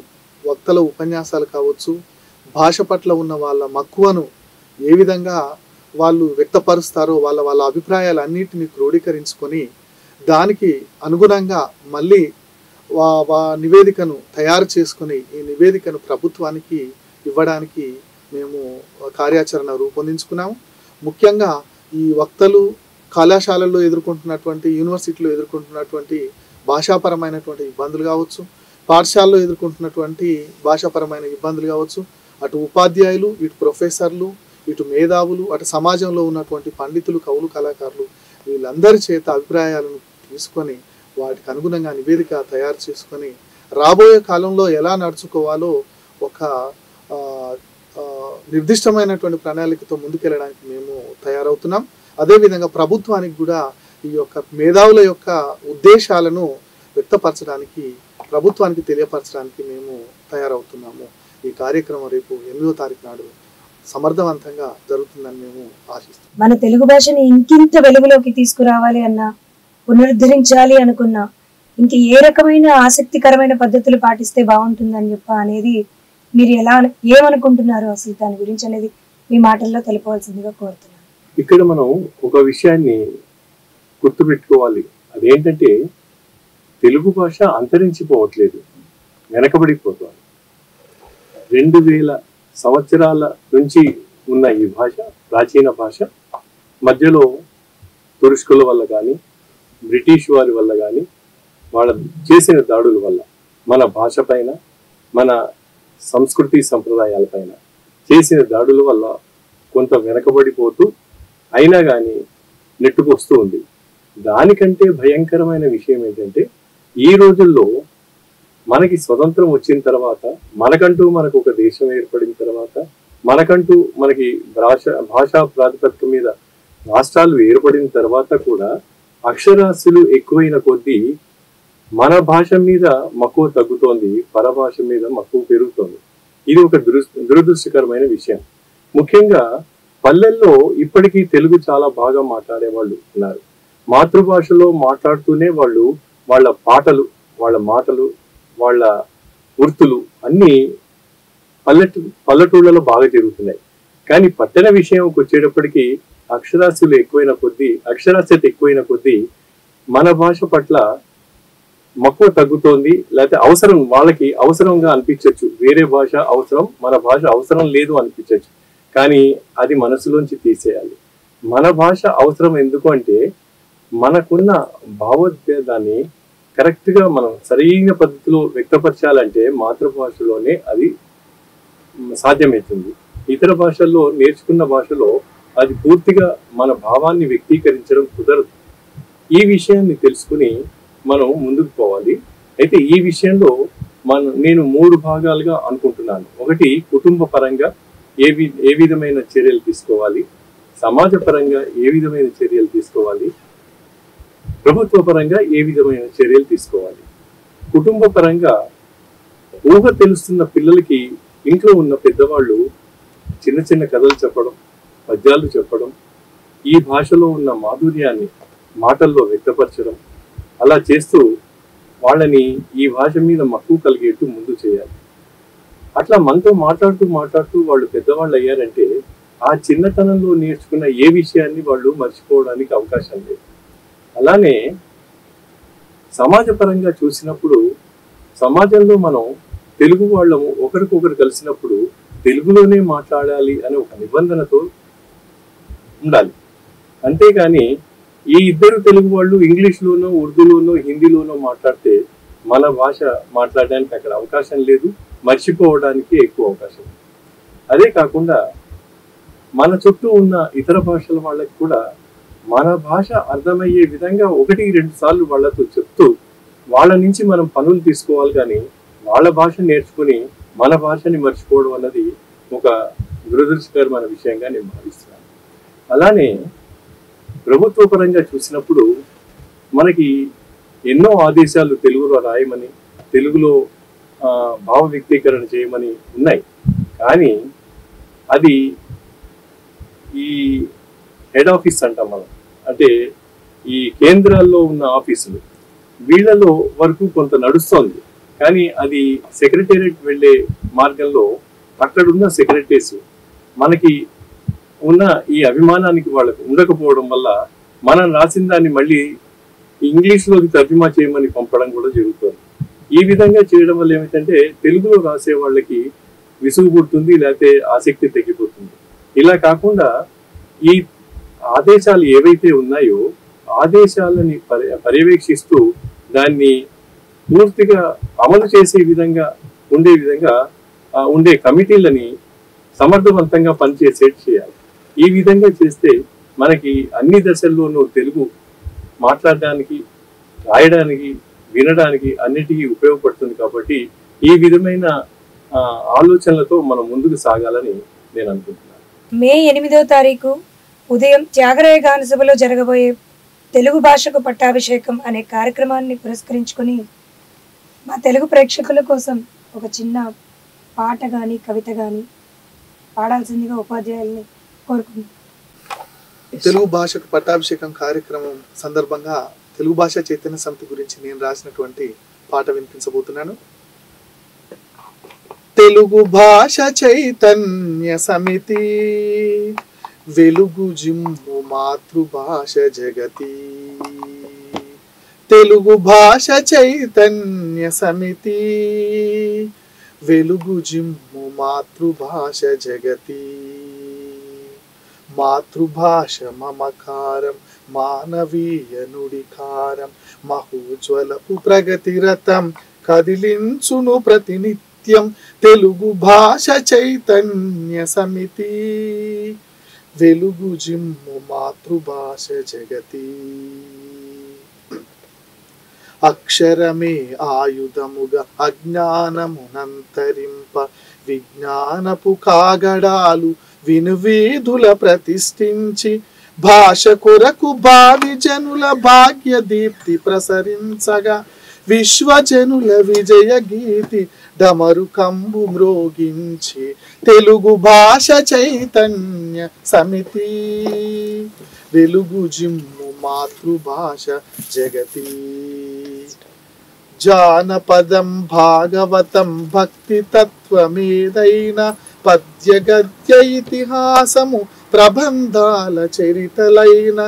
వక్తల ఉపన్యాసాలు కావచ్చు, భాష పట్ల ఉన్న వాళ్ళ మక్కువను ఏ విధంగా వాళ్ళు వ్యక్తపరుస్తారో వాళ్ళ అభిప్రాయాలు అన్నిటిని క్రోడీకరించుకొని దానికి అనుగుణంగా మళ్ళీ నివేదికను తయారు చేసుకొని ఈ నివేదికను ప్రభుత్వానికి ఇవ్వడానికి మేము కార్యాచరణ రూపొందించుకున్నాము. ముఖ్యంగా ఈ వక్తలు కళాశాలల్లో ఎదుర్కొంటున్నటువంటి, యూనివర్సిటీలో ఎదుర్కొంటున్నటువంటి భాషాపరమైనటువంటి ఇబ్బందులు కావచ్చు, పాఠశాలలో ఎదుర్కొంటున్నటువంటి భాషాపరమైన ఇబ్బందులు కావచ్చు, అటు ఉపాధ్యాయులు, ఇటు ప్రొఫెసర్లు, ఇటు మేధావులు, అటు సమాజంలో ఉన్నటువంటి పండితులు, కవులు, కళాకారులు వీళ్ళందరి చేత అభిప్రాయాలను తీసుకొని వాటికి అనుగుణంగా నివేదిక తయారు చేసుకొని రాబోయే కాలంలో ఎలా నడుచుకోవాలో ఒక నిర్దిష్టమైనటువంటి ప్రణాళికతో ముందుకెళ్ళడానికి మేము తయారవుతున్నాం. అదేవిధంగా ప్రభుత్వానికి కూడా ఈ యొక్క మేధావుల యొక్క ఉద్దేశాలను వ్యక్తపరచడానికి, ప్రభుత్వానికి తెలియపరచడానికి మేము తయారవుతున్నాము. ఈ కార్యక్రమం రేపు 8వ తారీఖు నాడు సమర్థవంతంగా జరుగుతుందని మేము ఆశిస్తున్నాం. మన తెలుగు భాషని ఇంకింత వెలుగులోకి తీసుకురావాలి అన్నా, పునరుద్ధరించాలి అనుకున్నా ఇంక ఏ రకమైన ఆసక్తికరమైన పద్ధతులు పాటిస్తే బాగుంటుందని అనేది మీరు ఏమనుకుంటున్నారు అసలు దాని గురించి అనేది మీ మాటల్లో తెలుపవలసిందిగా కోరుతున్నాను. ఇక్కడ మనం ఒక విషయాన్ని గుర్తుపెట్టుకోవాలి. అదేంటంటే తెలుగు భాష అంతరించిపోవట్లేదు, వెనకబడిపోతుంది. 2000 సంవత్సరాల నుంచి ఉన్న ఈ భాష ప్రాచీన భాష మధ్యలో తురుష్కుల వల్ల కానీ, బ్రిటిష్ వారి వల్ల కానీ, వాళ్ళ చేసిన దాడుల వల్ల మన భాష పైన, మన సంస్కృతి సంప్రదాయాల పైన చేసిన దాడుల వల్ల కొంత వెనకబడిపోతూ అయినా కానీ నెట్టుకొస్తూ ఉంది. దానికంటే భయంకరమైన విషయం ఏంటంటే ఈ రోజుల్లో మనకి స్వతంత్రం వచ్చిన తర్వాత, మనకంటూ మనకు ఒక దేశం ఏర్పడిన తర్వాత, మనకంటూ మనకి భాషా ప్రాతిపదిక మీద రాష్ట్రాలు ఏర్పడిన తర్వాత కూడా అక్షరాస్యులు ఎక్కువైన కొద్దీ మన భాష మీద మక్కువ తగ్గుతోంది, పరభాష మీద మక్కువ పెరుగుతోంది. ఇది ఒక దురదృష్టకరమైన విషయం. ముఖ్యంగా పల్లెల్లో ఇప్పటికీ తెలుగు చాలా బాగా మాట్లాడే వాళ్ళు ఉన్నారు. మాతృభాషలో మాట్లాడుతూనే వాళ్ళు వాళ్ళ పాటలు, వాళ్ళ మాటలు, వాళ్ళ వృత్తులు అన్నీ పల్లెటూళ్ళలో బాగా జరుగుతున్నాయి. కానీ పట్టణ విషయంకి వచ్చేటప్పటికీ అక్షరాస్యత ఎక్కువైన కొద్దీ మన భాష పట్ల మక్కువ తగ్గుతోంది. లేకపోతే అవసరం, వాళ్ళకి అవసరంగా అనిపించవచ్చు, వేరే భాష అవసరం, మన భాష అవసరం లేదు అనిపించవచ్చు. కానీ అది మనసులోంచి తీసేయాలి. మన భాష అవసరం ఎందుకు అంటే మనకున్న భావోద్వేదాన్ని కరెక్ట్గా మనం సరైన పద్ధతిలో వ్యక్తపరచాలంటే మాతృభాషలోనే అది సాధ్యమవుతుంది. ఇతర భాషల్లో నేర్చుకున్న భాషలో అది పూర్తిగా మన భావాన్ని వ్యక్తీకరించడం కుదరదు. ఈ విషయాన్ని తెలుసుకుని మనం ముందుకు పోవాలి. అయితే ఈ విషయంలో నేను 3 భాగాలుగా అనుకుంటున్నాను. ఒకటి, కుటుంబ పరంగా ఏ విధమైన చర్యలు తీసుకోవాలి, సమాజ పరంగా ఏ విధమైన చర్యలు తీసుకోవాలి, ప్రభుత్వ పరంగా ఏ విధమైన చర్యలు తీసుకోవాలి. కుటుంబ పరంగా ఊహ తెలుస్తున్న పిల్లలకి ఇంట్లో ఉన్న పెద్దవాళ్ళు చిన్న చిన్న కథలు చెప్పడం, పద్యాలు చెప్పడం, ఈ భాషలో ఉన్న మాధుర్యాన్ని మాటల్లో వ్యక్తపరచడం, అలా చేస్తూ వాళ్ళని ఈ భాష మీద మక్కువ కలిగేట్టు ముందు చేయాలి. అట్లా మనతో మాట్లాడుతూ వాళ్ళు పెద్దవాళ్ళు అయ్యారంటే ఆ చిన్నతనంలో నేర్చుకున్న ఏ విషయాన్ని వాళ్ళు మర్చిపోవడానికి అవకాశం లేదు. అలానే సమాజపరంగా చూసినప్పుడు సమాజంలో మనం తెలుగు వాళ్ళము ఒకరికొకరు కలిసినప్పుడు తెలుగులోనే మాట్లాడాలి అనే ఒక నిబంధనతో ఉండాలి. అంతేగాని ఈ ఇద్దరు తెలుగు వాళ్ళు ఇంగ్లీష్లోనో, ఉర్దూలోనో, హిందీలోనో మాట్లాడితే మన భాష మాట్లాడడానికి అక్కడ అవకాశం లేదు, మర్చిపోవడానికి ఎక్కువ అవకాశం. అదే కాకుండా మన చుట్టూ ఉన్న ఇతర భాషల వాళ్ళకి కూడా మన భాష అర్థమయ్యే విధంగా 1-2 సార్లు వాళ్ళతో చెప్తూ వాళ్ళ నుంచి మనం పనులు తీసుకోవాలి. కానీ వాళ్ళ భాష నేర్చుకుని మన భాషని మర్చిపోవడం అన్నది ఒక దురదృష్టకరమైన విషయంగా నేను భావిస్తున్నాను. అలానే ప్రభుత్వ పరంగా చూసినప్పుడు మనకి ఎన్నో ఆదేశాలు తెలుగులో రాయమని, తెలుగులో భావ వ్యక్తీకరణ చేయమని ఉన్నాయి. కానీ అది ఈ హెడ్ ఆఫీస్ అంటాం మనం, అంటే ఈ కేంద్రాల్లో ఉన్న ఆఫీసులు, వీళ్ళలో వరకు కొంత నడుస్తోంది. కానీ అది సెక్రటేరియట్ వెళ్ళే మార్గంలో అక్కడున్న సెక్రటరీస్ మనకి ఉన్న ఈ అభిమానానికి వాళ్ళకు ఉండకపోవడం వల్ల మనం రాసిన దాన్ని మళ్ళీ ఇంగ్లీష్లోకి తర్జుమా చేయమని పంపడం కూడా జరుగుతుంది. ఈ విధంగా చేయడం వల్ల ఏమిటంటే తెలుగులో రాసే వాళ్ళకి విసుగు పుడుతుంది, లేకపోతే ఆసక్తి తగ్గిపోతుంది. ఇలా కాకుండా ఈ ఆదేశాలు ఏవైతే ఉన్నాయో ఆదేశాలని పర్యవేక్షిస్తూ దాన్ని పూర్తిగా అమలు చేసే విధంగా ఉండే కమిటీలని సమర్థవంతంగా పనిచేసేట్టు చేయాలి. ఈ విధంగా చేస్తే మనకి అన్ని దశల్లోనూ తెలుగు మాట్లాడడానికి, రాయడానికి, వినడానికి అన్నిటికీ ఉపయోగపడుతుంది. కాబట్టి ఈ విధమైన ఆలోచనలతో మనం ముందుకు సాగాలని నేను అనుకుంటున్నాను. మే 8వ తారీఖు ఉదయం త్యాగరాయ గాన సభలో జరగబోయే తెలుగు భాషకు పట్టాభిషేకం అనే కార్యక్రమాన్ని పురస్కరించుకొని మా తెలుగు ప్రేక్షకుల కోసం ఒక చిన్న పాట కానీ కవిత కానీ పాడాల్సిందిగా ఉపాధ్యాయుల్ని కోరుకుంటున్నాను. తెలుగు భాషకు పట్టాభిషేకం కార్యక్రమం సందర్భంగా తెలుగు భాష చైతన్య సమితి గురించి నేను రాసినటువంటి పాట వినిపించబోతున్నాను. తెలుగు భాష చైతన్య సమితి వెలుగు జిమ్ము మాతృభాష జగతి. తెలుగు భాష చైతన్య సమితి వెలుగు జిమ్ము మాతృభాష జగతి. మాతృభాష మమకారం మానవీయ నుడికారం మహోజ్వలపు ప్రగతిరతం కదిలించును ప్రతినిత్యం. తెలుగు భాష చైతన్య సమితి వెలుగు జిమ్ము మాతృభాష జగతి. అక్షరమే ఆయుధముగా అజ్ఞానమునంతరింప విజ్ఞానపు కాగడాలు వినువీధుల ప్రతిష్ఠించి భాష కొరకు భావి జనుల భాగ్య దీప్తి ప్రసరించగా విశ్వజనుల విజయ గీతి డమరు కంబు మ్రోగించి తెలుగు భాష చైతన్య సమితి వెలుగు జిమ్ము మాతృభాష జగతి. జానపదం భాగవతం భక్తి తత్వమేదైన పద్య గద్య ఇతిహాసము ప్రబంధాల చరితలైన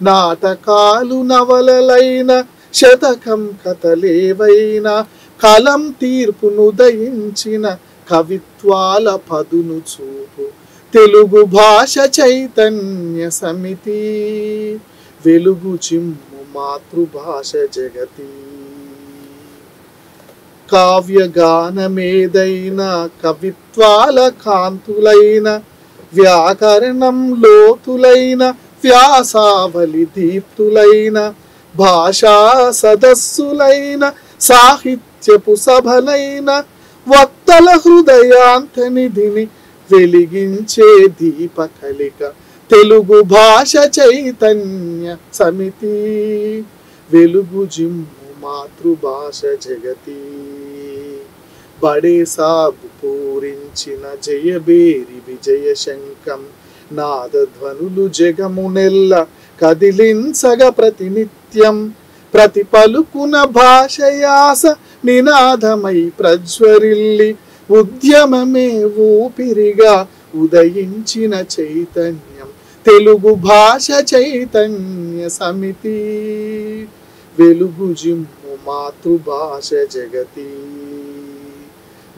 నాటకాలు నవలలైన శతకం కథలేవైన కలం తీర్పును దయించిన కవిత్వాల పదును చూపు తెలుగు భాష చైతన్య సమితి వెలుగు చిమ్ము మాతృభాష జగతి. కావ్యగానమేదైన కవిత్వాల కాంతులైన వ్యాకరణం లోతులైన వ్యాసావళి దీప్తులైన భాషా సదస్సులైన సాహిత్యపు సభలైన వత్తల హృదయాంతనిధిని వెలిగించే దీపకలిక తెలుగు భాష చైతన్య సమితి వెలుగు జిమ్ము మాతృభాష జగతి. బడే సాబు పూరించిన జయబేరి విజయ శంఖం నాదధ్వనులు జగమునెల్ల కదిలించగ ప్రతినిత్యం ప్రతి పలుకున భాషయాస నినాదమై ప్రజ్వరిల్లి ఉద్యమమే ఊపిరిగా ఉదయించిన చైతన్యం తెలుగు భాష చైతన్య సమితి వెలుగు జిమ్ము మాతృభాష జగతి.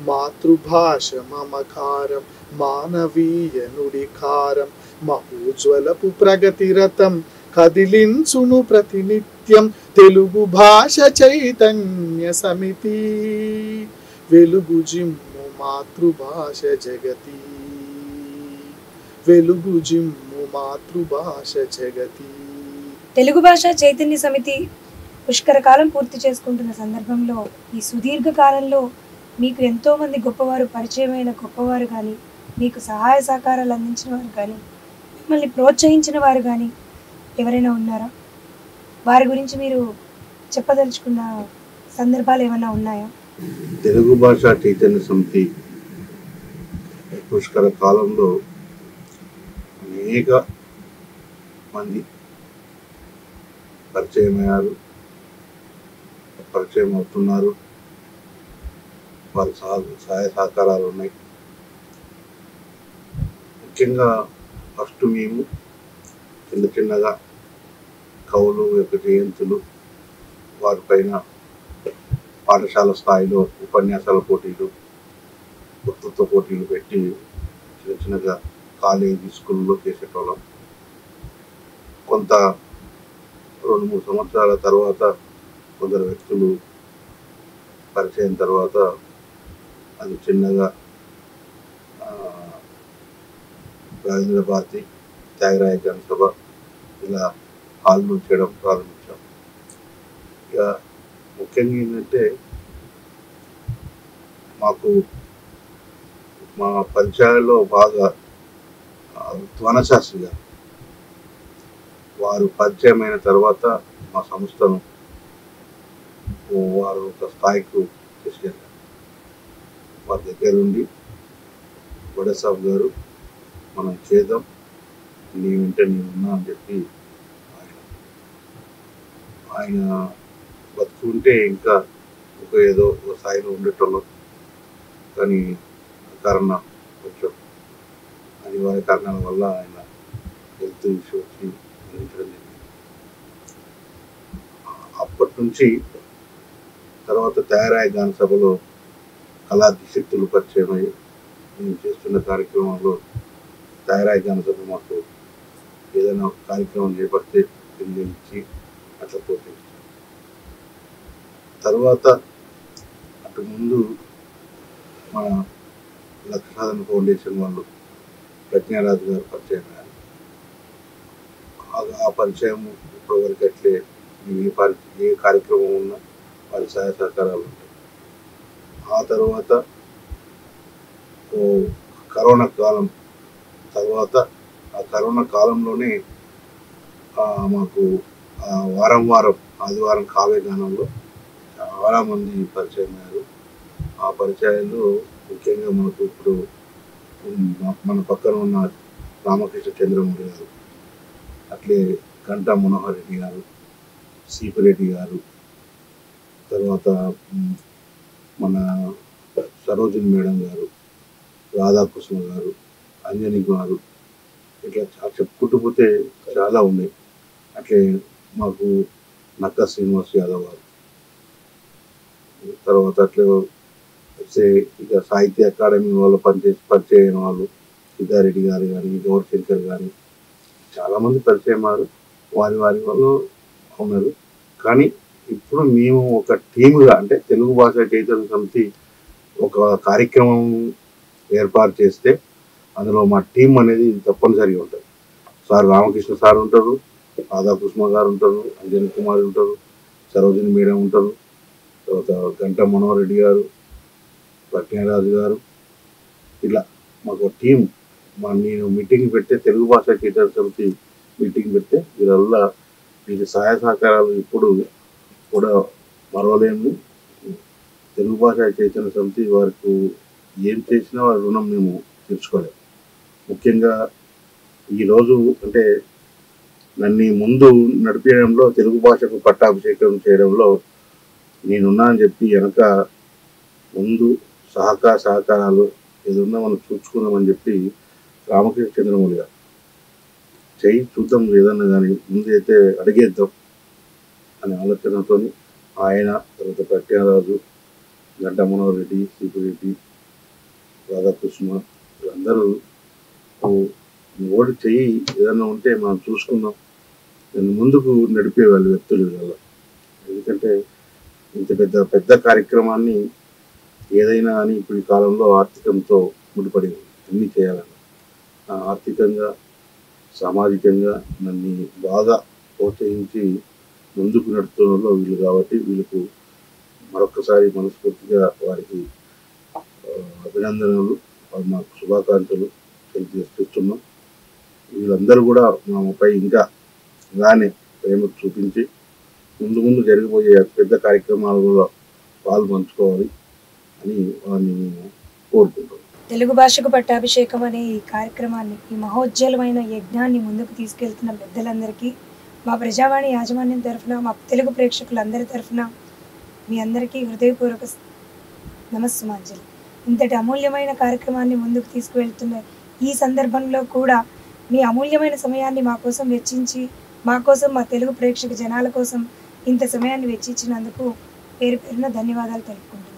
మాతృభాష మమకారం మానవీయ నుడికారం మహోజ్వలపు ప్రగతిరతం కదిలించును ప్రతినిత్యం తెలుగు భాష చైతన్య సమితి వెలుగు జిమ్ము మాతృభాష జగతి. వెలుగు జిమ్ము మాతృభాష జగతి. తెలుగు భాష చైతన్య సమితి పుష్కర కాలం పూర్తి చేసుకుంటున్న సందర్భంలో ఈ సుదీర్ఘ కాలంలో మీకు ఎంతోమంది గొప్పవారు పరిచయమైన గొప్పవారు కానీ మీకు సహాయ సహకారాలు అందించిన వారు కానీ మిమ్మల్ని ప్రోత్సహించిన వారు కానీ ఎవరైనా ఉన్నారా? వారి గురించి మీరు చెప్పదలుచుకున్న సందర్భాలు ఏమైనా ఉన్నాయా? తెలుగు భాష చైతన్య సమితి పుష్కర కాలంలో అనేక మంది పరిచయం అవుతున్నారు. వారి సహాయ సహకారాలు ఉన్నాయి. ముఖ్యంగా ఫస్ట్ మేము చిన్నగా కవులు యొక్క జయంతులు వారిపైన పాఠశాల స్థాయిలో ఉపన్యాసాల పోటీలు వక్తృత్వ పోటీలు పెట్టి చిన్నగా కాలేజీ స్కూల్లో చేసేటోళ్ళం. కొంత 2-3 సంవత్సరాల తర్వాత కొందరు వ్యక్తులు పరిచయం తర్వాత అది చిన్నగా రవీంద్ర భారతి, త్యాగరాయ జనసభ ఇలా హాల్లో చేయడం ప్రారంభించాం. ఇక ముఖ్యంగా ఏంటంటే మాకు మా పరిచయాల్లో బాగా ధ్వనశాస్త్రి గారు వారు పరిచయమైన తర్వాత మా సంస్థను వారు ఒక స్థాయికి తీసుకెళ్ళారు. వారి దగ్గర నుండి వడసాబ్ గారు మనం చేద్దాం, నీ వెంట నేనున్నా అని చెప్పి ఆయన బతుకుంటే ఇంకా ఒక ఏదో ఒక స్థాయిలో ఉండేటోళ్ళం. కానీ కారణం కొంచెం అనివార్య కారణాల వల్ల ఆయన హెల్త్ ఇష్యూ వచ్చి మరణించడం జరిగింది. అప్పటి నుంచి తర్వాత త్యాగరాయ గాన సభలో కళాధిశక్తులు పరిచయం అయ్యి మేము చేస్తున్న కార్యక్రమంలో త్యాగరాయ గాన సభ మాకు ఏదైనా ఒక కార్యక్రమం చేపడితే ఇచ్చి అట్లా పోతే తర్వాత అటు ముందు మా లక్ష్య సాధన ఫౌండేషన్ వాళ్ళు ప్రజ్ఞారాజు గారు పరిచయం అయ్యారు. ఆ పరిచయం ఇప్పటివరకు అట్లే ఏ కార్యక్రమం ఉన్నా వారి సహాయ సహకారాలు ఉంటాయి. ఆ తర్వాత కరోనా కాలం తర్వాత ఆ కరోనా కాలంలోనే మాకు వారం ఆదివారం కావ్య గానంలో చాలామంది పరిచయం అయ్యారు. ఆ పరిచయాల్లో ముఖ్యంగా మనకు ఇప్పుడు మన పక్కన ఉన్న రామకృష్ణ చంద్రమౌళి గారు, అట్లే గంటా మనోహర్ రెడ్డి గారు, సిపిరెడ్డి గారు, తర్వాత మన సరోజిని మేడం గారు, రాధాకృష్ణ గారు, అంజని గారు, ఇట్లా చెప్పుకుంటూ పోతే చాలా ఉన్నాయి. అట్లే మాకు నక్కా శ్రీనివాస్ యాదవ్ గారు, తర్వాత అట్లే ఇక సాహిత్య అకాడమీ వాళ్ళు పరిచయం వాళ్ళు సిద్ధారెడ్డి గారు కానీ, గౌరశంకర్ గారు, చాలామంది పరిచయం అయ్యారు. వారి వాళ్ళు ఉన్నారు. కానీ ఇప్పుడు మేము ఒక టీముగా అంటే తెలుగు భాష చైతన్య సమితి ఒక కార్యక్రమం ఏర్పాటు చేస్తే అందులో మా టీం అనేది తప్పనిసరిగా ఉంటుంది. సార్ రామకృష్ణ సార్ ఉంటారు, రాధాకృష్ణ గారు ఉంటారు, అంజన్ కుమార్ ఉంటారు, సరోజిని మేడం ఉంటారు, తర్వాత గంటా మనోహర్ రెడ్డి గారు, ప్రజ్ఞారాజు గారు, ఇలా మాకు టీం నేను మీటింగ్ పెడితే తెలుగు భాష చైతన్య సమితి మీటింగ్ పెడితే వీళ్ళ వీరి సహాయ సహకారాలు ఇప్పుడు కూడా మరవలేము. తెలుగు భాష చైతన్య సమితి వారికి ఏం చేసినా వారి రుణం మేము తీర్చుకోలేము. ముఖ్యంగా ఈరోజు అంటే నన్ను ముందు నడిపించడంలో తెలుగు భాషకు పట్టాభిషేకం చేయడంలో నేనున్నా అని చెప్పి వెనక ముందు సహకారాలు ఏదన్నా మనం చూసుకుందామని చెప్పి రామకృష్ణ చంద్రమౌళి గారు చూద్దాం ఏదన్నా కానీ ముందు అయితే అడిగేద్దాం అనే ఆలోచనతో ఆయన, తర్వాత ప్రజ్ఞారాజు, గంటా మనోహర్ రెడ్డి, సిపిరెడ్డి, రాధాకృష్ణ వీళ్ళందరూ ఓడి చెయ్యి ఏదన్నా ఉంటే మనం చూసుకుందాం దాన్ని ముందుకు నడిపే వాళ్ళ వ్యక్తులు వల్ల. ఎందుకంటే ఇంత పెద్ద కార్యక్రమాన్ని ఏదైనా కానీ ఇప్పుడు ఈ కాలంలో ఆర్థికంతో ముడిపడి అన్నీ చేయాలని ఆర్థికంగా సామాజికంగా నన్ను బాగా ప్రోత్సహించి ముందుకు నడుపుతున్న వీళ్ళు కాబట్టి వీళ్ళకు మరొకసారి మనస్ఫూర్తిగా వారికి అభినందనలు, మాకు శుభాకాంక్షలు తెలియజేస్తున్నాం. వీళ్ళందరూ కూడా మాపై ఇంకా ఇలానే ప్రేమ చూపించి ముందు జరిగిపోయే పెద్ద కార్యక్రమాలు కూడా పాల్పంచుకోవాలి అని వారిని మేము కోరుకుంటున్నాం. తెలుగు భాషకు పట్టాభిషేకం అనే ఈ కార్యక్రమాన్ని, ఈ మహోజ్వలమైన యజ్ఞాన్ని ముందుకు తీసుకెళ్తున్న పెద్దలందరికీ మా ప్రజావాణి యాజమాన్యం తరఫున, మా తెలుగు ప్రేక్షకులందరి తరఫున మీ అందరికీ హృదయపూర్వక నమస్సుమాంజలి. ఇంతటి అమూల్యమైన కార్యక్రమాన్ని ముందుకు తీసుకువెళ్తున్న ఈ సందర్భంలో కూడా మీ అమూల్యమైన సమయాన్ని మా కోసం వెచ్చించి, మా కోసం, మా తెలుగు ప్రేక్షక జనాల కోసం ఇంత సమయాన్ని వెచ్చించినందుకు పేరు పేరున ధన్యవాదాలు తెలుపుకుంటున్నాను.